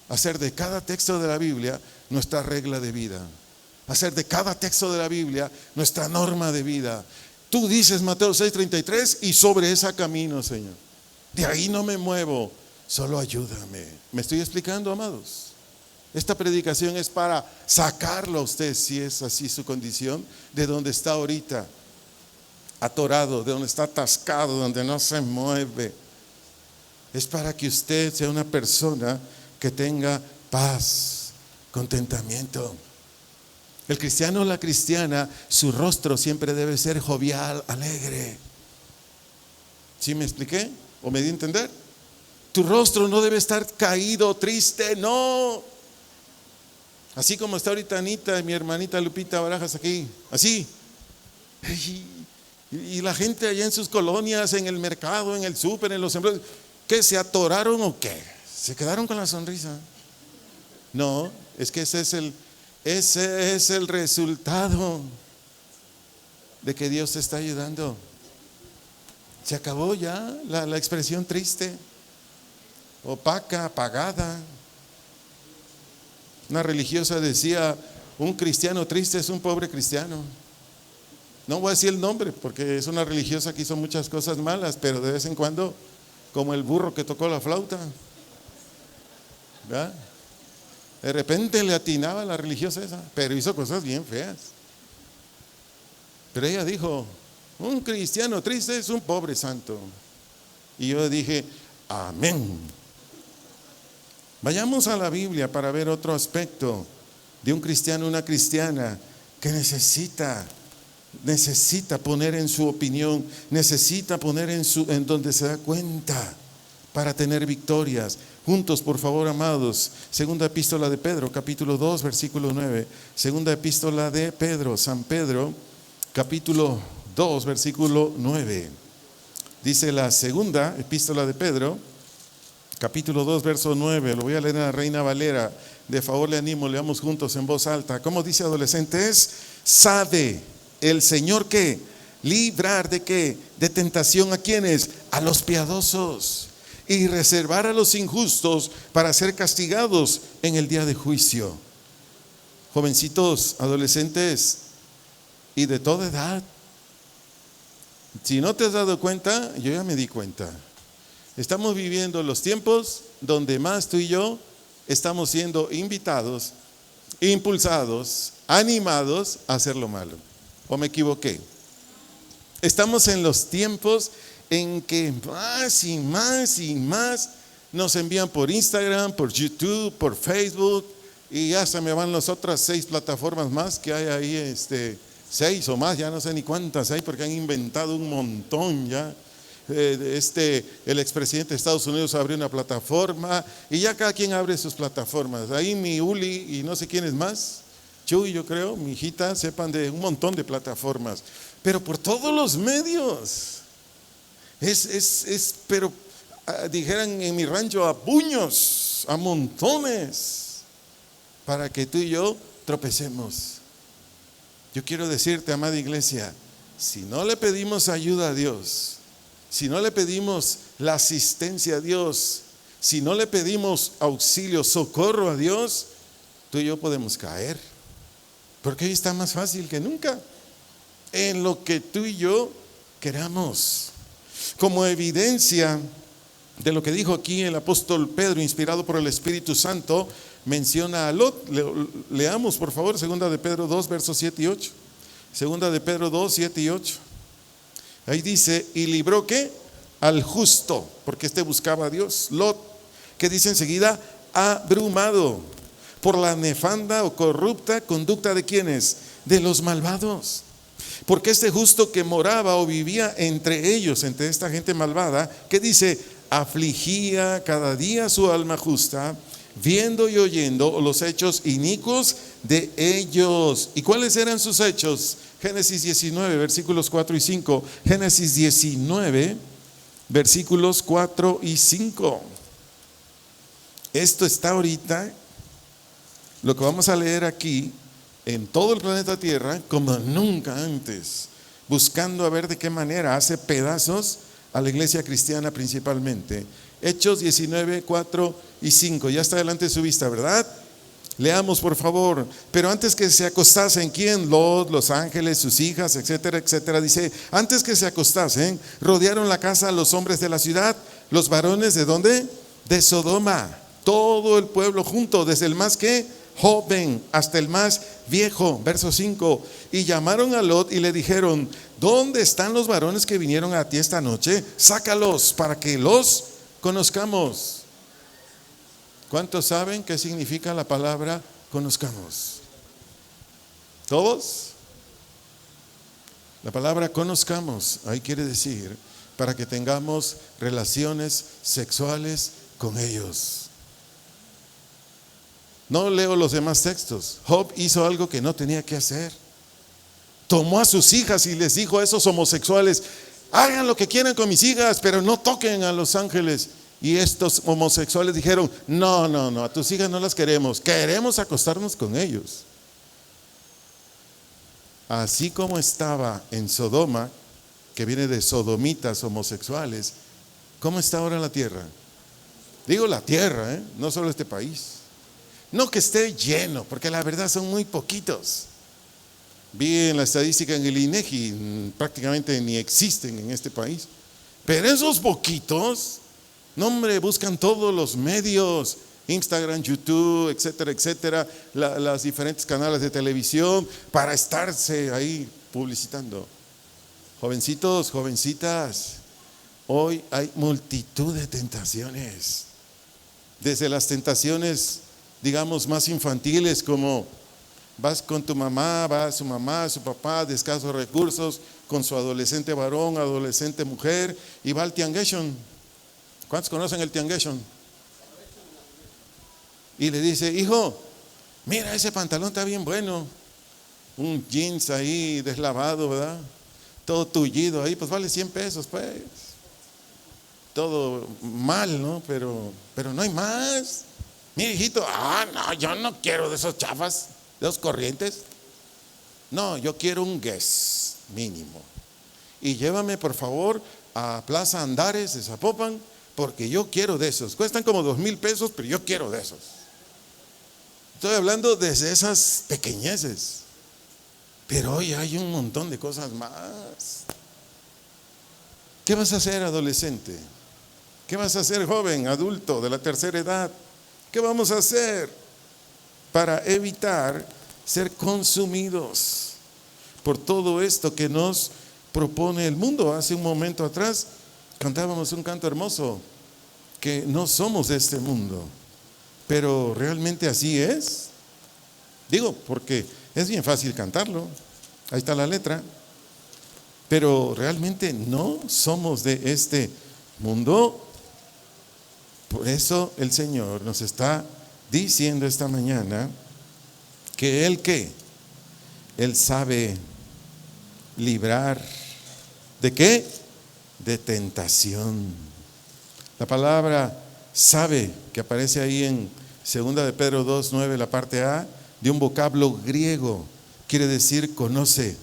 Hacer de cada texto de la Biblia nuestra regla de vida. Hacer de cada texto de la Biblia nuestra norma de vida. Tú dices Mateo 6:33 y sobre esa camino, Señor. De ahí no me muevo, solo ayúdame. ¿Me estoy explicando, amados? Esta predicación es para sacarlo a usted, si es así su condición, de donde está ahorita, atorado, de donde está atascado, donde no se mueve. Es para que usted sea una persona que tenga paz, contentamiento. El cristiano o la cristiana, su rostro siempre debe ser jovial, alegre. ¿Sí me expliqué? ¿O me di a entender? Tu rostro no debe estar caído, triste, no. Así como está ahorita Anita y mi hermanita Lupita Barajas aquí, así. Y la gente allá en sus colonias, en el mercado, en el súper, en los empleos, ¿qué se atoraron o qué? ¿Se quedaron con la sonrisa? No, es que ese es el resultado de que Dios te está ayudando. Se acabó ya la expresión triste, opaca, apagada. Una religiosa decía, un cristiano triste es un pobre cristiano. No voy a decir el nombre porque es una religiosa que hizo muchas cosas malas, pero de vez en cuando, como el burro que tocó la flauta, ¿verdad? De repente le atinaba a la religiosa esa, pero hizo cosas bien feas. Pero ella dijo, un cristiano triste es un pobre santo. Y yo dije, amén. Vayamos a la Biblia para ver otro aspecto de un cristiano, una cristiana que necesita poner en su opinión, necesita poner en donde se da cuenta para tener victorias. Juntos, por favor, amados, segunda epístola de Pedro, capítulo 2, versículo 9. Segunda epístola de Pedro, San Pedro, capítulo 2, versículo 9. Dice la segunda epístola de Pedro, capítulo 2, verso 9. Lo voy a leer en la Reina Valera. De favor le animo, leamos juntos en voz alta. ¿Cómo dice, adolescentes? ¿Sabe el Señor qué? Librar de qué? De tentación a quienes, a los piadosos, y reservar a los injustos para ser castigados en el día de juicio. Jovencitos, adolescentes y de toda edad, si no te has dado cuenta, yo ya me di cuenta. Estamos viviendo los tiempos donde más tú y yo estamos siendo invitados, impulsados, animados a hacer lo malo. ¿O me equivoqué? Estamos en los tiempos en que más y más y más nos envían por Instagram, por YouTube, por Facebook, y ya se me van las otras 6 plataformas más que hay ahí, 6 o más, ya no sé ni cuántas hay porque han inventado un montón ya. El expresidente de Estados Unidos abrió una plataforma y ya cada quien abre sus plataformas. Ahí mi Uli y no sé quién es más, Chuy, yo creo, mi hijita, sepan de un montón de plataformas, pero por todos los medios. Pero dijeran en mi rancho, a puños, a montones, para que tú y yo tropecemos. Yo quiero decirte, amada iglesia, si no le pedimos ayuda a Dios, si no le pedimos la asistencia a Dios, si no le pedimos auxilio, socorro a Dios, tú y yo podemos caer. Porque hoy está más fácil que nunca en lo que tú y yo queramos. Como evidencia de lo que dijo aquí el apóstol Pedro, inspirado por el Espíritu Santo, menciona a Lot. Leamos por favor, segunda de Pedro 2, versos 7 y 8. Segunda de Pedro 2, 7 y 8. Ahí dice, y libró ¿qué? Al justo, porque buscaba a Dios. Lot, que dice enseguida, abrumado por la nefanda o corrupta conducta de ¿quiénes? De los malvados. Porque este justo que moraba o vivía entre ellos, entre esta gente malvada, que dice, afligía cada día su alma justa, viendo y oyendo los hechos inicuos de ellos. ¿Y cuáles eran sus hechos? Génesis 19, versículos 4 y 5. Génesis 19, versículos 4 y 5. Esto está ahorita, lo que vamos a leer aquí, en todo el planeta Tierra, como nunca antes, buscando a ver de qué manera hace pedazos a la iglesia cristiana principalmente. Hechos 19, 4 y 5. Ya está delante de su vista, ¿verdad? Leamos por favor. Pero antes que se acostasen, ¿quién? Lot, los ángeles, sus hijas, etcétera, etcétera. Dice, antes que se acostasen, rodearon la casa los hombres de la ciudad, los varones ¿de dónde? De Sodoma. Todo el pueblo junto, desde el más que joven hasta el más viejo. Verso 5. Y llamaron a Lot y le dijeron, ¿dónde están los varones que vinieron a ti esta noche? Sácalos para que los conozcamos. ¿Cuántos saben qué significa la palabra conozcamos? ¿Todos? La palabra conozcamos, ahí quiere decir para que tengamos relaciones sexuales con ellos. No leo los demás textos. Job hizo algo que no tenía que hacer. Tomó a sus hijas y les dijo a esos homosexuales: hagan lo que quieran con mis hijas, pero no toquen a los ángeles. Y estos homosexuales dijeron: no, a tus hijas no las queremos, queremos acostarnos con ellos. Así como estaba en Sodoma, que viene de sodomitas homosexuales, ¿cómo está ahora la tierra? Digo la tierra, no solo este país. No que esté lleno, porque la verdad son muy poquitos. Vi en la estadística en el INEGI, prácticamente ni existen en este país. Pero esos poquitos, no hombre, buscan todos los medios, Instagram, YouTube, etcétera, etcétera, las diferentes canales de televisión, para estarse ahí publicitando. Jovencitos, jovencitas, hoy hay multitud de tentaciones. Desde las tentaciones, digamos, más infantiles, como vas con tu mamá, va su mamá, su papá de escasos recursos, con su adolescente varón, adolescente mujer, y va al tianguation. ¿Cuántos conocen el tianguation? Y le dice: hijo, mira, ese pantalón está bien bueno. Un jeans ahí deslavado, ¿verdad? Todo tullido ahí, pues vale 100 pesos, pues. Todo mal, ¿no? Pero no hay más. Mira, hijito, no, yo no quiero de esos chafas, de esos corrientes. No, yo quiero un Guess mínimo. Y llévame, por favor, a Plaza Andares de Zapopan, porque yo quiero de esos. Cuestan como 2,000 pesos, pero yo quiero de esos. Estoy hablando desde esas pequeñeces. Pero hoy hay un montón de cosas más. ¿Qué vas a hacer, adolescente? ¿Qué vas a hacer, joven, adulto de la tercera edad? ¿Qué vamos a hacer para evitar ser consumidos por todo esto que nos propone el mundo? Hace un momento atrás cantábamos un canto hermoso, que no somos de este mundo, pero realmente así es. Digo, porque es bien fácil cantarlo, ahí está la letra, pero realmente no somos de este mundo. Por eso el Señor nos está diciendo esta mañana que Él sabe librar ¿de qué? De tentación. La palabra sabe, que aparece ahí en 2 de Pedro 2:9, la parte A, de un vocablo griego, quiere decir conoce,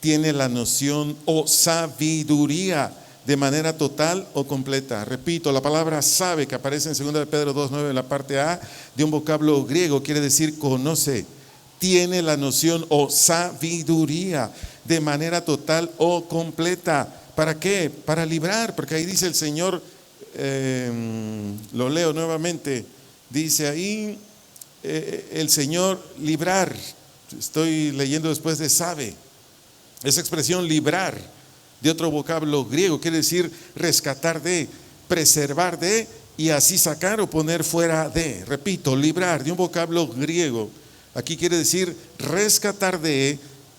tiene la noción o sabiduría de manera total o completa. Repito, la palabra sabe, que aparece en 2 de Pedro 2:9 en la parte A, de un vocablo griego, quiere decir conoce, tiene la noción o sabiduría de manera total o completa. ¿Para qué? Para librar, porque ahí dice el Señor, lo leo nuevamente, dice ahí el Señor librar. Estoy leyendo después de sabe. Esa expresión librar, de otro vocablo griego, quiere decir rescatar de, preservar de, y así sacar o poner fuera de. Repito, librar, de un vocablo griego. Aquí quiere decir rescatar de,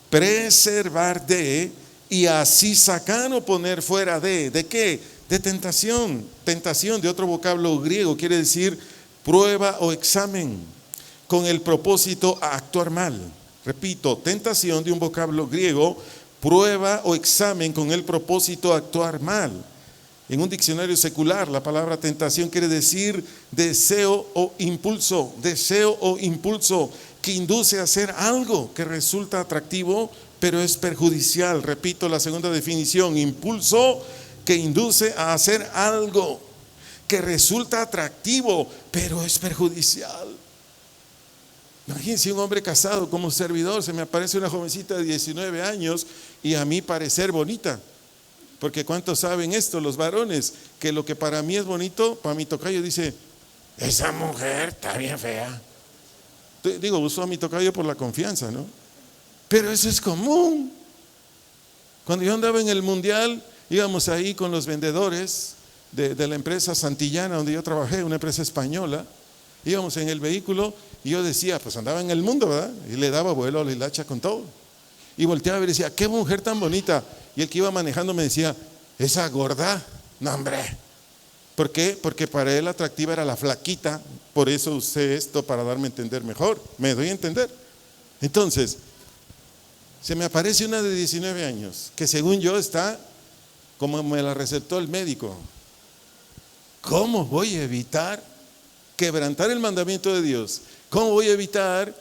preservar de, y así sacar o poner fuera de. ¿De qué? De tentación. Tentación, de otro vocablo griego, quiere decir prueba o examen, con el propósito a actuar mal. Repito, tentación, de un vocablo griego, prueba o examen con el propósito de actuar mal. En un diccionario secular, la palabra tentación quiere decir deseo o impulso que induce a hacer algo que resulta atractivo, pero es perjudicial. Repito la segunda definición: impulso que induce a hacer algo que resulta atractivo, pero es perjudicial. Imagínense un hombre casado como servidor, se me aparece una jovencita de 19 años y a mí parecer bonita. Porque ¿cuántos saben esto, los varones? Que lo que para mí es bonito, para mi tocayo dice: esa mujer está bien fea. Digo, uso a mi tocayo por la confianza, ¿no? Pero eso es común. Cuando yo andaba en el mundial, íbamos ahí con los vendedores de la empresa Santillana, donde yo trabajé, una empresa española. Íbamos en el vehículo y yo decía, pues andaba en el mundo, ¿verdad? Y le daba vuelo a la hilacha con todo. Y volteaba y decía: qué mujer tan bonita. Y el que iba manejando me decía: Esa gorda, no hombre. ¿Por qué? Porque para él atractiva era la flaquita. Por eso usé esto para darme a entender mejor. ¿Me doy a entender? Entonces, se me aparece una de 19 años que según yo está como me la recetó el médico. ¿Cómo voy a evitar quebrantar el mandamiento de Dios? ¿Cómo voy a evitar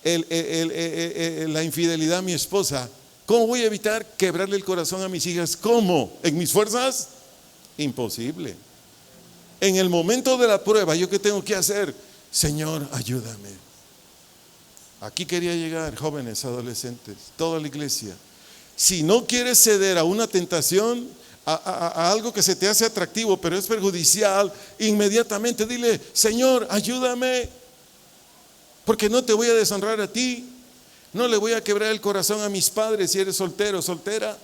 la infidelidad a mi esposa? ¿Cómo voy a evitar quebrarle el corazón a mis hijas? ¿Cómo? ¿En mis fuerzas? Imposible. En el momento de la prueba, ¿yo qué tengo que hacer? Señor, ayúdame. Aquí quería llegar, jóvenes, adolescentes, toda la iglesia. Si no quieres ceder a una tentación, a algo que se te hace atractivo, pero es perjudicial, inmediatamente dile: Señor, ayúdame, porque no te voy a deshonrar a ti, no le voy a quebrar el corazón a mis padres si eres soltero o soltera,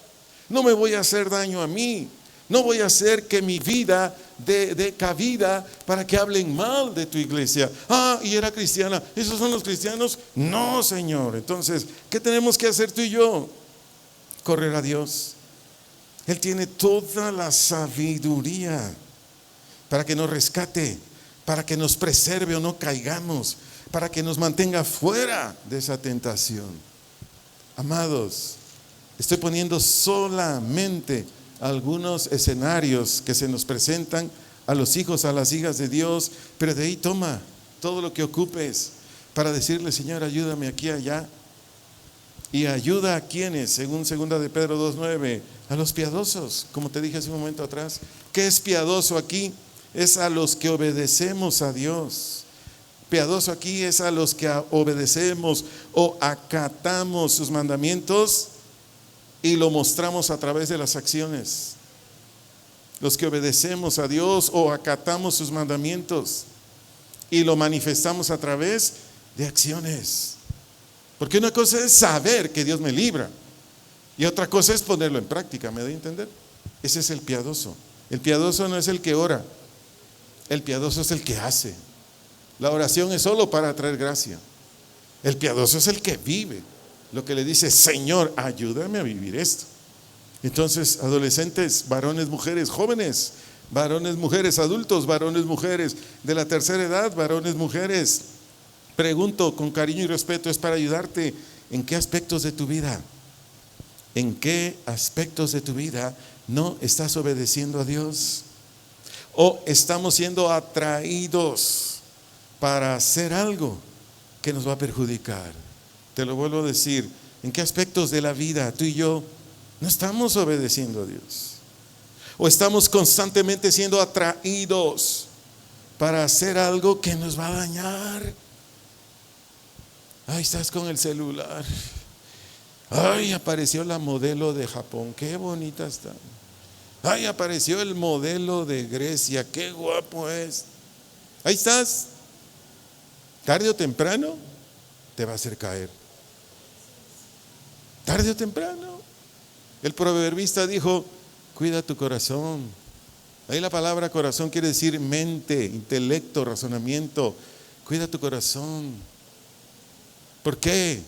no me voy a hacer daño a mí, no voy a hacer que mi vida dé cabida para que hablen mal de tu iglesia. Y era cristiana, ¿esos son los cristianos? No, Señor. Entonces, ¿qué tenemos que hacer tú y yo? Correr a Dios. Él tiene toda la sabiduría para que nos rescate, para que nos preserve o no caigamos, para que nos mantenga fuera de esa tentación. Amados, estoy poniendo solamente algunos escenarios que se nos presentan a los hijos, a las hijas de Dios, pero de ahí toma todo lo que ocupes para decirle: Señor, ayúdame aquí, allá. Y ayuda a quienes, según 2 de Pedro 2:9, a los piadosos, como te dije hace un momento atrás. ¿Qué es piadoso aquí? Es a los que obedecemos a Dios. Piadoso aquí es a los que obedecemos o acatamos sus mandamientos y lo mostramos a través de las acciones. Los que obedecemos a Dios o acatamos sus mandamientos y lo manifestamos a través de acciones. Porque una cosa es saber que Dios me libra y otra cosa es ponerlo en práctica. ¿Me doy a entender? Ese es el piadoso. El piadoso no es el que ora, el piadoso es el que hace. La oración es solo para atraer gracia. El piadoso es el que vive lo que le dice: Señor, ayúdame a vivir esto. Entonces, adolescentes, varones, mujeres, jóvenes, varones, mujeres, adultos, varones, mujeres de la tercera edad, varones, mujeres, pregunto con cariño y respeto, es para ayudarte. ¿En qué aspectos de tu vida? ¿En qué aspectos de tu vida no estás obedeciendo a Dios? ¿O estamos siendo atraídos para hacer algo que nos va a perjudicar? Te lo vuelvo a decir: ¿en qué aspectos de la vida tú y yo no estamos obedeciendo a Dios? ¿O estamos constantemente siendo atraídos para hacer algo que nos va a dañar? Estás con el celular. Apareció la modelo de Japón, qué bonita está. Apareció el modelo de Grecia, qué guapo es. Ahí estás. Tarde o temprano te va a hacer caer. Tarde o temprano. El proverbista dijo: cuida tu corazón. Ahí la palabra corazón quiere decir mente, intelecto, razonamiento. Cuida tu corazón. ¿Por qué?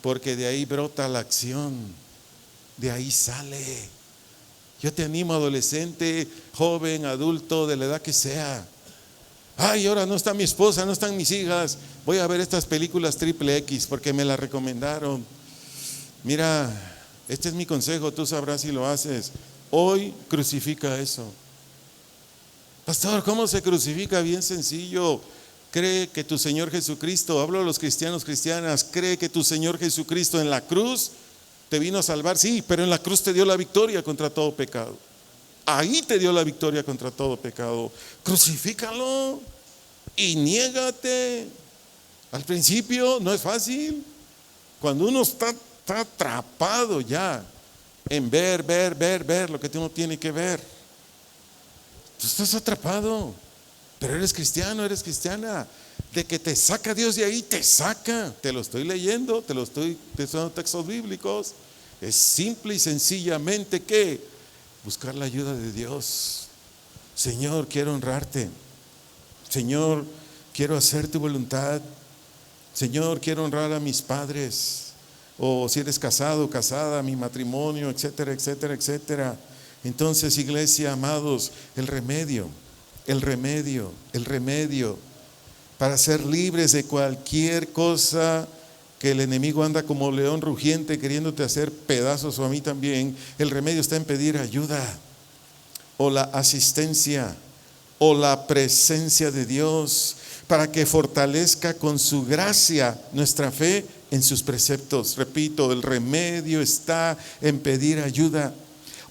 Porque de ahí brota la acción, de ahí sale. Yo te animo, adolescente, joven, adulto, de la edad que sea. Ahora no está mi esposa, no están mis hijas, voy a ver estas películas triple X porque me las recomendaron. Mira, este es mi consejo, tú sabrás si lo haces. Hoy crucifica eso. Pastor, ¿cómo se crucifica? Bien sencillo. Cree que tu Señor Jesucristo, hablo a los cristianos, cristianas, cree que tu Señor Jesucristo en la cruz te vino a salvar. Sí, pero en la cruz te dio la victoria contra todo pecado. Ahí te dio la victoria contra todo pecado. Crucifícalo y niégate. Al principio no es fácil. Cuando uno está atrapado ya en ver lo que uno tiene que ver, tú estás atrapado. Pero eres cristiano, eres cristiana. De que te saca Dios de ahí, te saca. Te lo estoy leyendo, son textos bíblicos. Es simple y sencillamente que buscar la ayuda de Dios. Señor, quiero honrarte. Señor, quiero hacer tu voluntad. Señor, quiero honrar a mis padres. O si eres casado, casada, mi matrimonio, etcétera, etcétera, etcétera. Entonces, iglesia, amados, el remedio para ser libres de cualquier cosa que el enemigo anda como león rugiente queriéndote hacer pedazos, o a mí también, el remedio está en pedir ayuda o la asistencia o la presencia de Dios para que fortalezca con su gracia nuestra fe en sus preceptos. Repito, el remedio está en pedir ayuda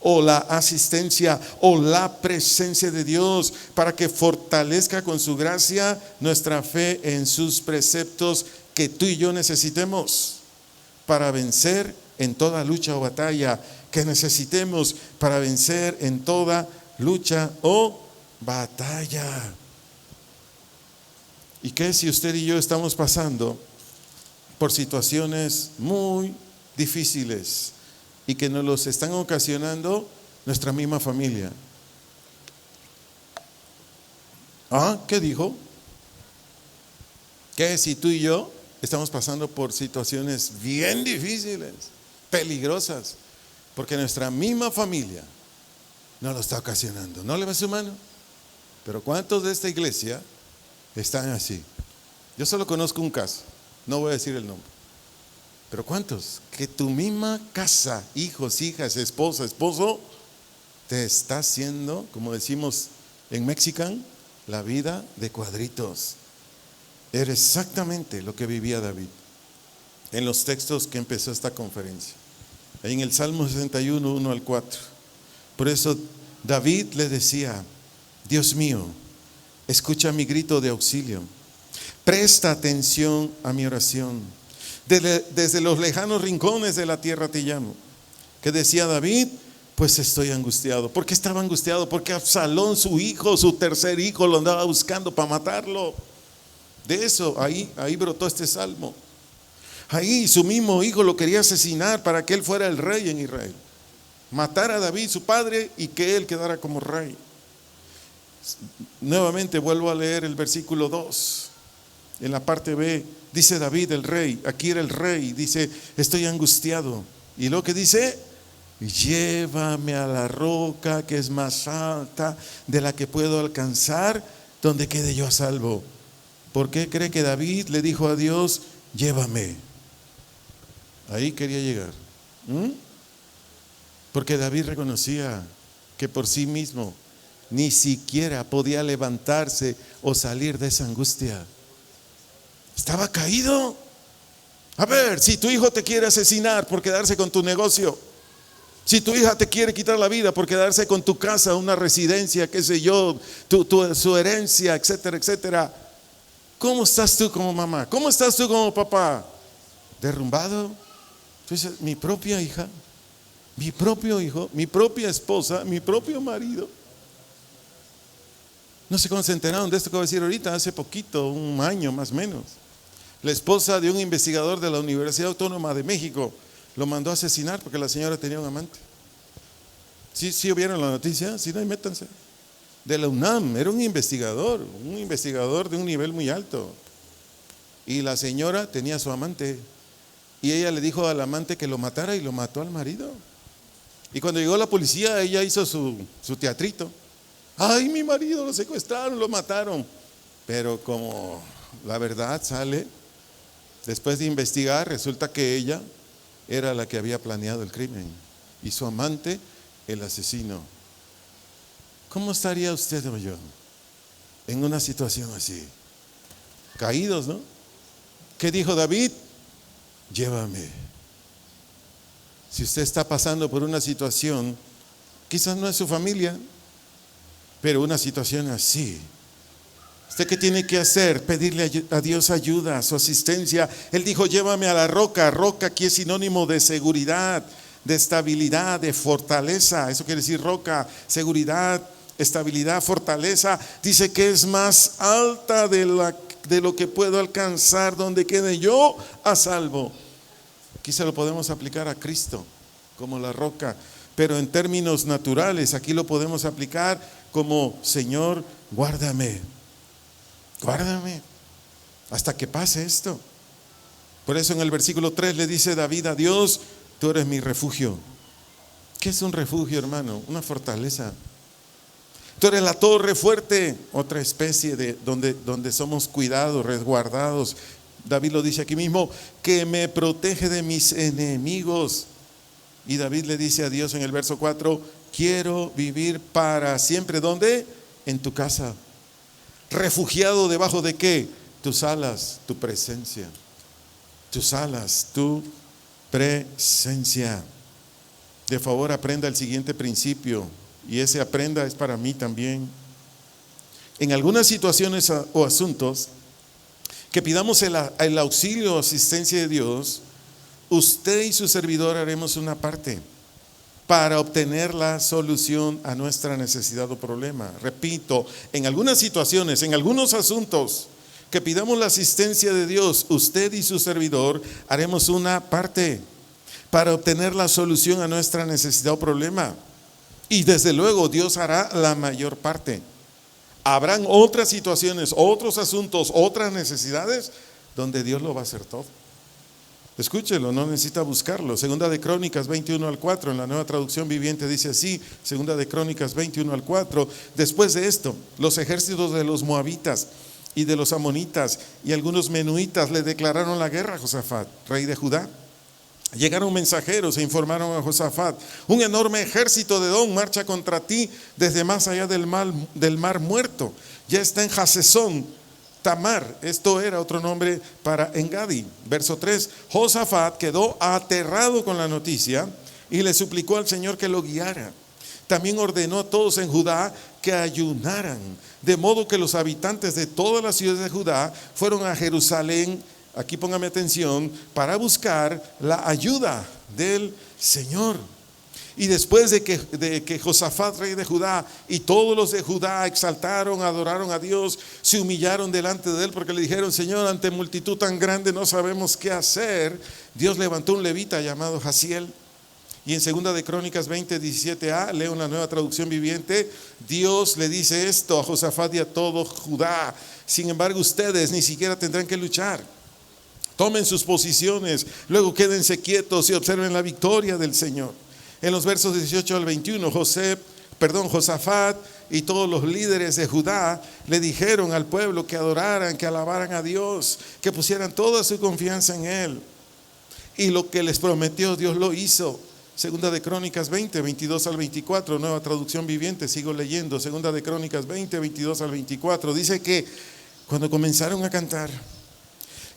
o la asistencia o la presencia de Dios para que fortalezca con su gracia nuestra fe en sus preceptos que tú y yo necesitemos para vencer en toda lucha o batalla, que necesitemos para vencer en toda lucha o batalla. ¿Y qué si usted y yo estamos pasando por situaciones muy difíciles y que nos los están ocasionando nuestra misma familia? ¿Qué dijo? ¿Qué si tú y yo estamos pasando por situaciones bien difíciles, peligrosas, porque nuestra misma familia nos lo está ocasionando? ¿No le va su mano? Pero ¿cuántos de esta iglesia están así? Yo solo conozco un caso, no voy a decir el nombre. Pero ¿cuántos? Que tu misma casa, hijos, hijas, esposa, esposo, te está haciendo, como decimos en Mexican, la vida de cuadritos. Era exactamente lo que vivía David en los textos que empezó esta conferencia. En el Salmo 61, 1 al 4. Por eso David le decía: Dios mío, escucha mi grito de auxilio. Presta atención a mi oración. Desde los lejanos rincones de la tierra te llamo. ¿Qué decía David? Pues estoy angustiado. ¿Por qué estaba angustiado? Porque Absalón, su hijo, su tercer hijo, lo andaba buscando para matarlo. De eso, ahí brotó este salmo. Ahí su mismo hijo lo quería asesinar para que él fuera el rey en Israel. Matar a David, su padre, y que él quedara como rey. Nuevamente vuelvo a leer el versículo 2. En la parte B, dice David, el rey, aquí era el rey, dice: estoy angustiado. Y lo que dice: llévame a la roca que es más alta de la que puedo alcanzar, donde quede yo a salvo. ¿Por qué cree que David le dijo a Dios: llévame? Ahí quería llegar. Porque David reconocía que por sí mismo ni siquiera podía levantarse o salir de esa angustia. Estaba caído. A ver, si tu hijo te quiere asesinar por quedarse con tu negocio, si tu hija te quiere quitar la vida por quedarse con tu casa, una residencia, qué sé yo, su herencia, etcétera, etcétera, ¿cómo estás tú como mamá? ¿Cómo estás tú como papá? ¿Derrumbado? Entonces, mi propia hija, mi propio hijo, mi propia esposa, mi propio marido. No sé cómo se enteraron de esto que voy a decir ahorita. Hace poquito, un año más o menos, la esposa de un investigador de la Universidad Autónoma de México lo mandó a asesinar porque la señora tenía un amante. ¿Sí vieron la noticia? Si no, ahí métanse. De la UNAM, era un investigador de un nivel muy alto. Y la señora tenía a su amante. Y ella le dijo al amante que lo matara y lo mató al marido. Y cuando llegó la policía, ella hizo su teatrito. Ay, mi marido lo secuestraron, lo mataron. Pero como la verdad sale, después de investigar, resulta que ella era la que había planeado el crimen y su amante el asesino. ¿Cómo estaría usted o yo en una situación así? Caídos, ¿no? ¿Qué dijo David? Llévame. Si usted está pasando por una situación, quizás no es su familia, pero una situación así, ¿usted qué tiene que hacer? Pedirle a Dios ayuda, su asistencia. Él dijo: llévame a la roca. Roca aquí es sinónimo de seguridad, de estabilidad, de fortaleza. Eso quiere decir roca, seguridad, estabilidad, fortaleza. Dice que es más alta de lo que puedo alcanzar, donde quede yo a salvo. Aquí se lo podemos aplicar a Cristo como la roca, pero en términos naturales aquí lo podemos aplicar como: Señor, guárdame hasta que pase esto. Por eso en el versículo 3 le dice David a Dios: tú eres mi refugio. ¿Qué es un refugio, hermano? Una fortaleza. Tú eres la torre fuerte, otra especie de donde somos cuidados, resguardados. David lo dice aquí mismo, que me protege de mis enemigos. Y David le dice a Dios en el verso 4, quiero vivir para siempre. ¿Dónde? En tu casa. ¿Refugiado debajo de qué? Tus alas, tu presencia. Tus alas, tu presencia. De favor, aprenda el siguiente principio. Y ese aprenda es para mí también. En algunas situaciones o asuntos que pidamos el auxilio o asistencia de Dios, usted y su servidor haremos una parte para obtener la solución a nuestra necesidad o problema. Repito, en algunas situaciones, en algunos asuntos que pidamos la asistencia de Dios, usted y su servidor haremos una parte para obtener la solución a nuestra necesidad o problema. Y desde luego Dios hará la mayor parte. Habrán otras situaciones, otros asuntos, otras necesidades donde Dios lo va a hacer todo. Escúchelo, no necesita buscarlo. Segunda de Crónicas 21 al 4, en la Nueva Traducción Viviente dice así, Segunda de Crónicas 21 al 4, después de esto, los ejércitos de los moabitas y de los amonitas y algunos menuitas le declararon la guerra a Josafat, rey de Judá. Llegaron mensajeros e informaron a Josafat, un enorme ejército de Edom marcha contra ti desde más allá del mar muerto. Ya está en Hasezón Tamar. Esto era otro nombre para Engadi. Verso 3, Josafat quedó aterrado con la noticia y le suplicó al Señor que lo guiara. También ordenó a todos en Judá que ayunaran, de modo que los habitantes de todas las ciudades de Judá fueron a Jerusalén. Aquí póngame atención, para buscar la ayuda del Señor. Y después de que Josafat, rey de Judá, y todos los de Judá exaltaron, adoraron a Dios, se humillaron delante de él porque le dijeron, Señor, ante multitud tan grande no sabemos qué hacer. Dios levantó un levita llamado Jaziel. Y en Segunda de Crónicas 20, 17a, leo una Nueva Traducción Viviente, Dios le dice esto a Josafat y a todo Judá: sin embargo ustedes ni siquiera tendrán que luchar. Tomen sus posiciones, luego quédense quietos y observen la victoria del Señor. En los versos 18 al 21, Josafat y todos los líderes de Judá le dijeron al pueblo que adoraran, que alabaran a Dios, que pusieran toda su confianza en Él. Y lo que les prometió, Dios lo hizo. Segunda de Crónicas 20, 22 al 24, Nueva Traducción Viviente, sigo leyendo. Segunda de Crónicas 20, 22 al 24, dice que cuando comenzaron a cantar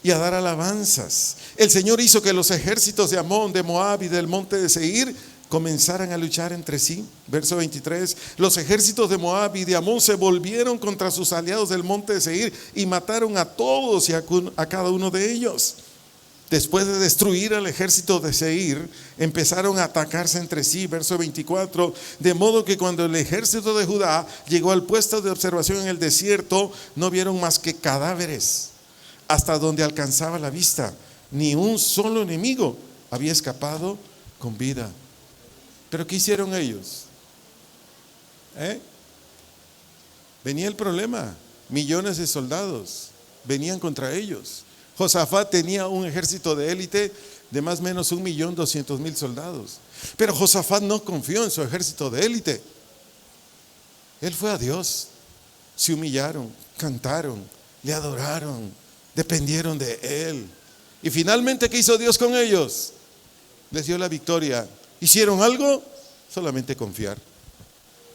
y a dar alabanzas, el Señor hizo que los ejércitos de Amón, de Moab y del monte de Seir comenzaran a luchar entre sí. Verso 23, los ejércitos de Moab y de Amón se volvieron contra sus aliados del monte de Seir y mataron a todos y a cada uno de ellos. Después de destruir al ejército de Seir, empezaron a atacarse entre sí. Verso 24, de modo que cuando el ejército de Judá llegó al puesto de observación en el desierto, no vieron más que cadáveres hasta donde alcanzaba la vista. Ni un solo enemigo había escapado con vida. ¿Pero qué hicieron ellos? Venía el problema. Millones de soldados venían contra ellos. Josafat tenía un ejército de élite de más o menos 1.200.000 soldados. Pero Josafat no confió en su ejército de élite. Él fue a Dios. Se humillaron, cantaron, le adoraron, dependieron de Él. Y finalmente, ¿qué hizo Dios con ellos? Les dio la victoria. ¿Hicieron algo? Solamente confiar,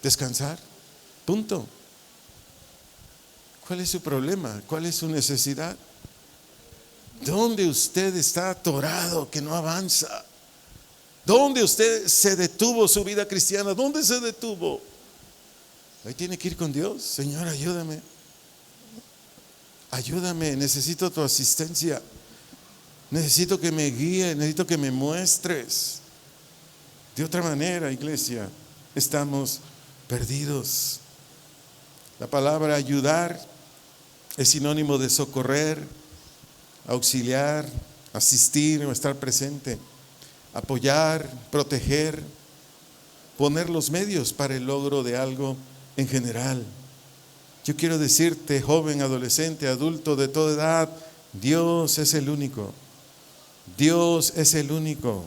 descansar, punto. ¿Cuál es su problema? ¿Cuál es su necesidad? ¿Dónde usted está atorado que no avanza? ¿Dónde usted se detuvo su vida cristiana? ¿Dónde se detuvo? Ahí tiene que ir con Dios. Señor, ayúdame. Ayúdame, necesito tu asistencia. Necesito que me guíe, necesito que me muestres. De otra manera, iglesia, estamos perdidos. La palabra ayudar es sinónimo de socorrer, auxiliar, asistir o estar presente, apoyar, proteger, poner los medios para el logro de algo en general. Yo quiero decirte, joven, adolescente, adulto, de toda edad, Dios es el único. Dios es el único.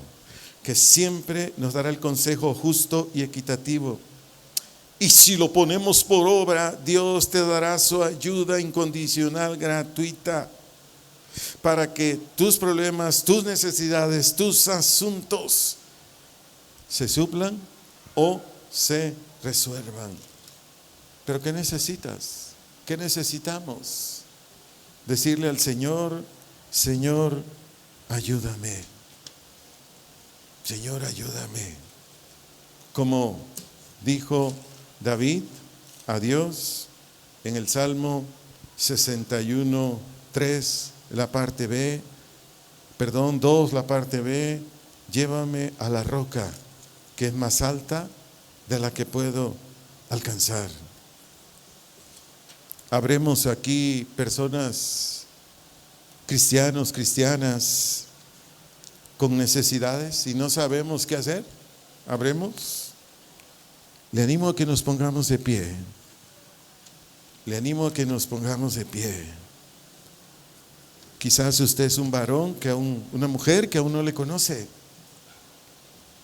que siempre nos dará el consejo justo y equitativo. Y si lo ponemos por obra, Dios te dará su ayuda incondicional, gratuita, para que tus problemas, tus necesidades, tus asuntos se suplan o se resuelvan. Pero ¿qué necesitas? ¿Qué necesitamos? Decirle al Señor: Señor, ayúdame. Señor, ayúdame. Como dijo David a Dios en el Salmo 61:3, la parte B, 2, la parte B: llévame a la roca que es más alta de la que puedo alcanzar. Habremos aquí personas, cristianos, cristianas, con necesidades y no sabemos qué hacer. ¿Habremos? Le animo a que nos pongamos de pie. Le animo a que nos pongamos de pie. Quizás usted es un varón, una mujer que aún no le conoce.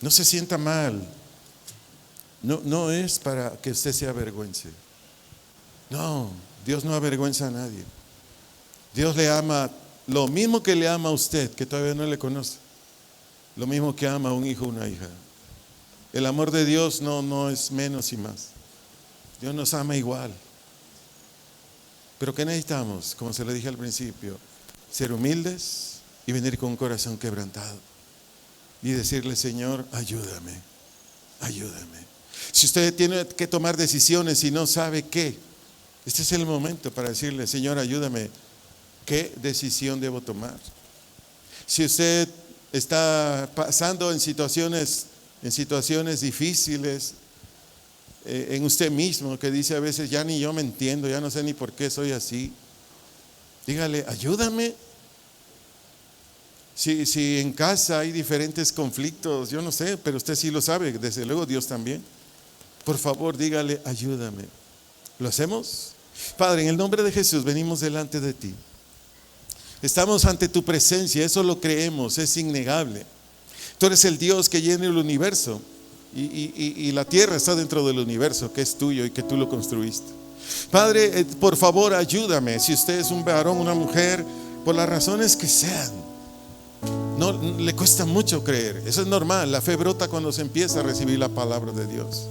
No se sienta mal. No es para que usted se avergüence. No, Dios no avergüenza a nadie. Dios le ama lo mismo que le ama a usted, que todavía no le conoce. Lo mismo que ama a un hijo o una hija. El amor de Dios no es menos y más. Dios nos ama igual. Pero ¿qué necesitamos? Como se lo dije al principio, ser humildes y venir con un corazón quebrantado y decirle: Señor, ayúdame, ayúdame. Si usted tiene que tomar decisiones y no sabe qué, este es el momento para decirle: Señor, ayúdame. ¿Qué decisión debo tomar? Si usted está pasando en situaciones difíciles, en usted mismo, que dice a veces: ya ni yo me entiendo, ya no sé ni por qué soy así, dígale: ayúdame. Si en casa hay diferentes conflictos, yo no sé, pero usted sí lo sabe, desde luego Dios también. Por favor, dígale: ayúdame. ¿Lo hacemos? Padre, en el nombre de Jesús venimos delante de ti. Estamos ante tu presencia, eso lo creemos, es innegable. Tú eres el Dios que llena el universo y la tierra está dentro del universo, que es tuyo y que tú lo construiste. Padre, por favor, ayúdame. Si usted es un varón, una mujer, por las razones que sean, no le cuesta mucho creer. Eso es normal, la fe brota cuando se empieza a recibir la palabra de Dios.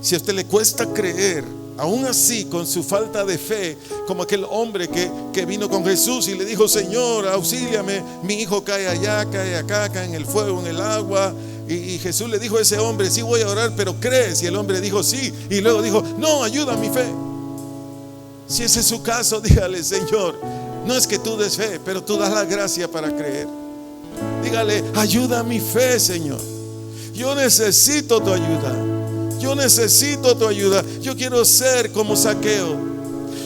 Si a usted le cuesta creer, aún así, con su falta de fe, como aquel hombre que vino con Jesús y le dijo: Señor, auxíliame, mi hijo cae allá, cae acá, cae en el fuego, en el agua. Y Jesús le dijo a ese hombre: sí, voy a orar, pero ¿crees? Y el hombre dijo: sí. Y luego dijo: no, ayuda a mi fe. Si ese es su caso, dígale: Señor, no es que tú des fe, pero tú das la gracia para creer. Dígale: ayuda a mi fe, Señor. Yo necesito tu ayuda. Yo necesito tu ayuda. Yo quiero ser como Zaqueo.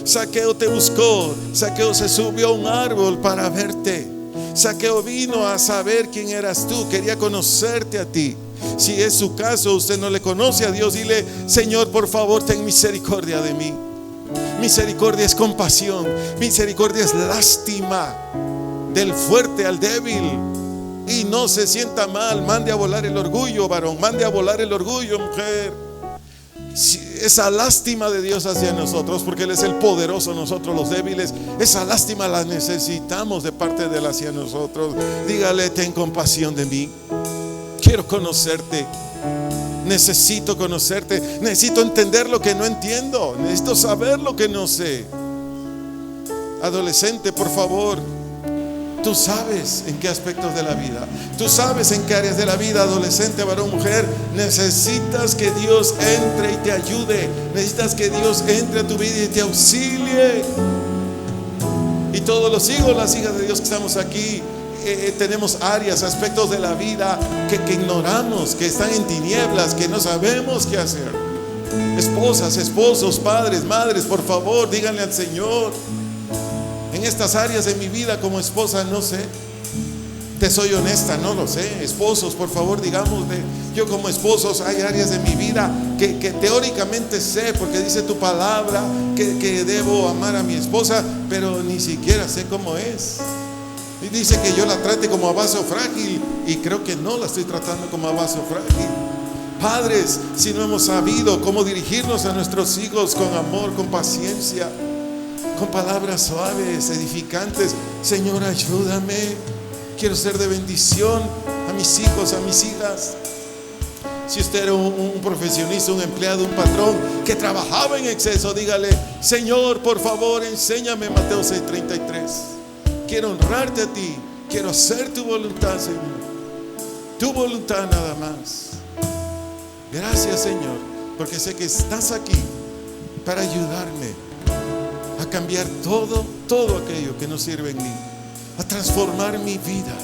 Zaqueo te buscó. Zaqueo se subió a un árbol para verte. Zaqueo vino a saber quién eras tú. Quería conocerte a ti. Si es su caso, usted no le conoce a Dios, dile: Señor, por favor, ten misericordia de mí. Misericordia es compasión. Misericordia es lástima del fuerte al débil. Y no se sienta mal. Mande a volar el orgullo, varón. Mande a volar el orgullo, mujer. Esa lástima de Dios hacia nosotros, porque Él es el poderoso, nosotros los débiles. Esa lástima la necesitamos de parte de Él hacia nosotros. Dígale: ten compasión de mí. Quiero conocerte. Necesito conocerte. Necesito entender lo que no entiendo. Necesito saber lo que no sé. Adolescente, por favor, tú sabes en qué aspectos de la vida, tú sabes en qué áreas de la vida. Adolescente, varón, mujer, necesitas que Dios entre y te ayude. Necesitas que Dios entre a tu vida y te auxilie. Y todos los hijos, las hijas de Dios que estamos aquí, tenemos áreas, aspectos de la vida que ignoramos, que están en tinieblas, que no sabemos qué hacer. Esposas, esposos, padres, madres, por favor, díganle al Señor: en estas áreas de mi vida como esposa no sé. Te soy honesta, no lo sé. Esposos, por favor, digámosle: yo como esposos hay áreas de mi vida que teóricamente sé, porque dice tu palabra que debo amar a mi esposa, pero ni siquiera sé cómo es. Y dice que yo la trate como a vaso frágil, y creo que no la estoy tratando como a vaso frágil. Padres, si no hemos sabido cómo dirigirnos a nuestros hijos con amor, con paciencia, con palabras suaves, edificantes, Señor, ayúdame. Quiero ser de bendición a mis hijos, a mis hijas. Si usted era un profesionista, un empleado, un patrón que trabajaba en exceso, dígale: Señor, por favor, enséñame Mateo 6:33. Quiero honrarte a ti, quiero hacer tu voluntad, Señor. Tu voluntad nada más. Gracias, Señor, porque sé que estás aquí para ayudarme a cambiar todo aquello que no sirve en mí, a transformar mi vida.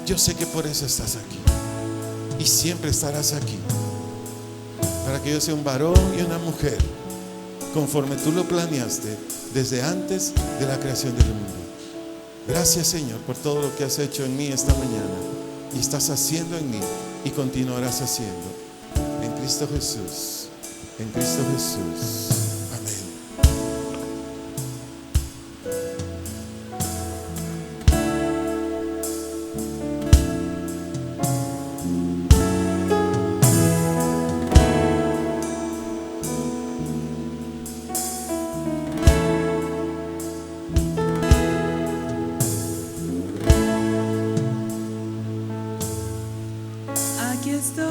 Yo sé que por eso estás aquí y siempre estarás aquí, para que yo sea un varón y una mujer conforme tú lo planeaste desde antes de la creación del mundo. Gracias, Señor, por todo lo que has hecho en mí esta mañana y estás haciendo en mí y continuarás haciendo. En Cristo Jesús, en Cristo Jesús. Aquí estoy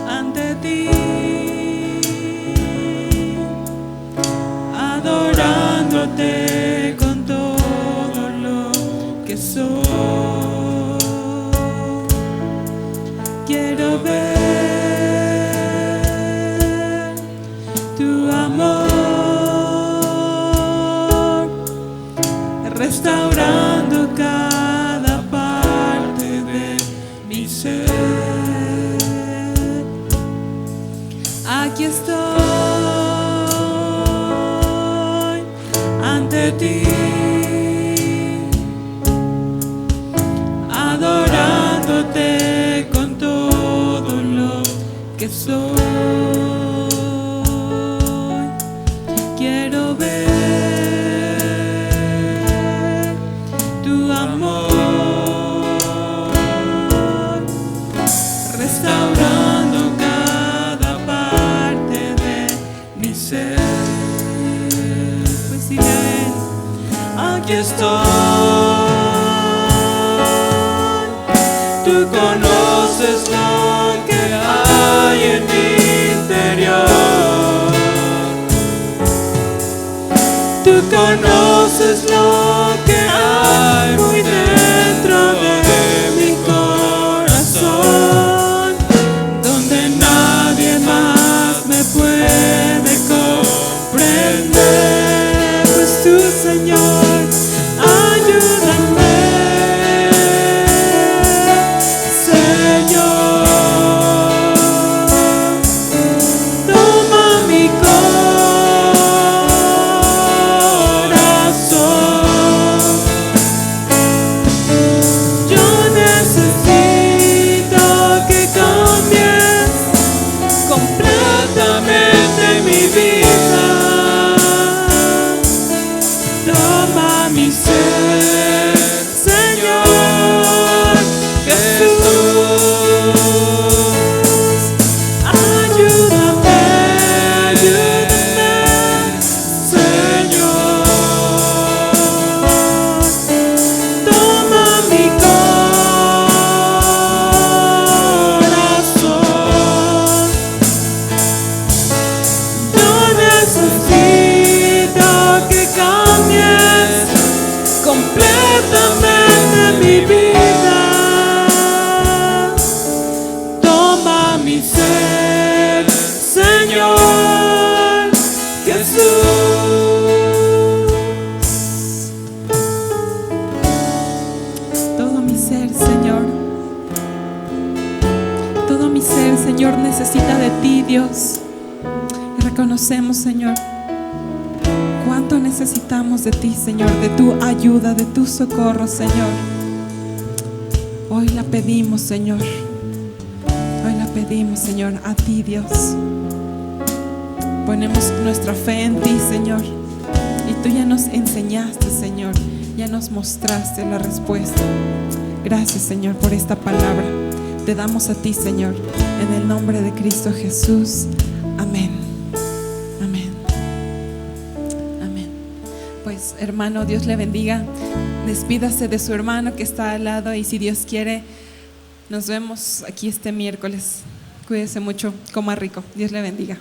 ante ti, adorándote con todo lo que soy. Quiero ver tu amor restaurando cada parte de mi ser. Aquí estoy ante ti, adorándote con todo lo que soy. Quiero ver tu amor restaurando cada parte de mi ser. Pues dile a él: aquí estoy. Tú conoces lo que hay en mi interior. Tú conoces lo que hay muy dentro de mi corazón, donde nadie más me puede comprender. Pues tú, Señor, ayúdame, Señor. Toma mi corazón. Yo necesito que cambies completamente mi vida. Toma mi ser, Señor Jesús. Ayúdame, ayúdame, Señor. Toma mi corazón. Yo necesito que cambies completamente mi vida. Toma mi ser, Señor Jesús. Todo mi ser, Señor. Todo mi ser, Señor, necesita de ti, Dios. Y reconocemos, Señor, cuánto necesitamos de ti, Señor, de tu ayuda, de tu socorro, Señor. Hoy la pedimos, Señor. Hoy la pedimos, Señor, a ti, Dios. Ponemos nuestra fe en ti, Señor, y Tú ya nos enseñaste, Señor, ya nos mostraste la respuesta. Gracias, Señor, por esta palabra. Te damos a ti, Señor, en el nombre de Cristo Jesús. Amén. Amén. Amén. Pues, hermano, Dios le bendiga. Despídase de su hermano que está al lado y, si Dios quiere, nos vemos aquí este miércoles. Cuídese mucho, coma rico. Dios le bendiga.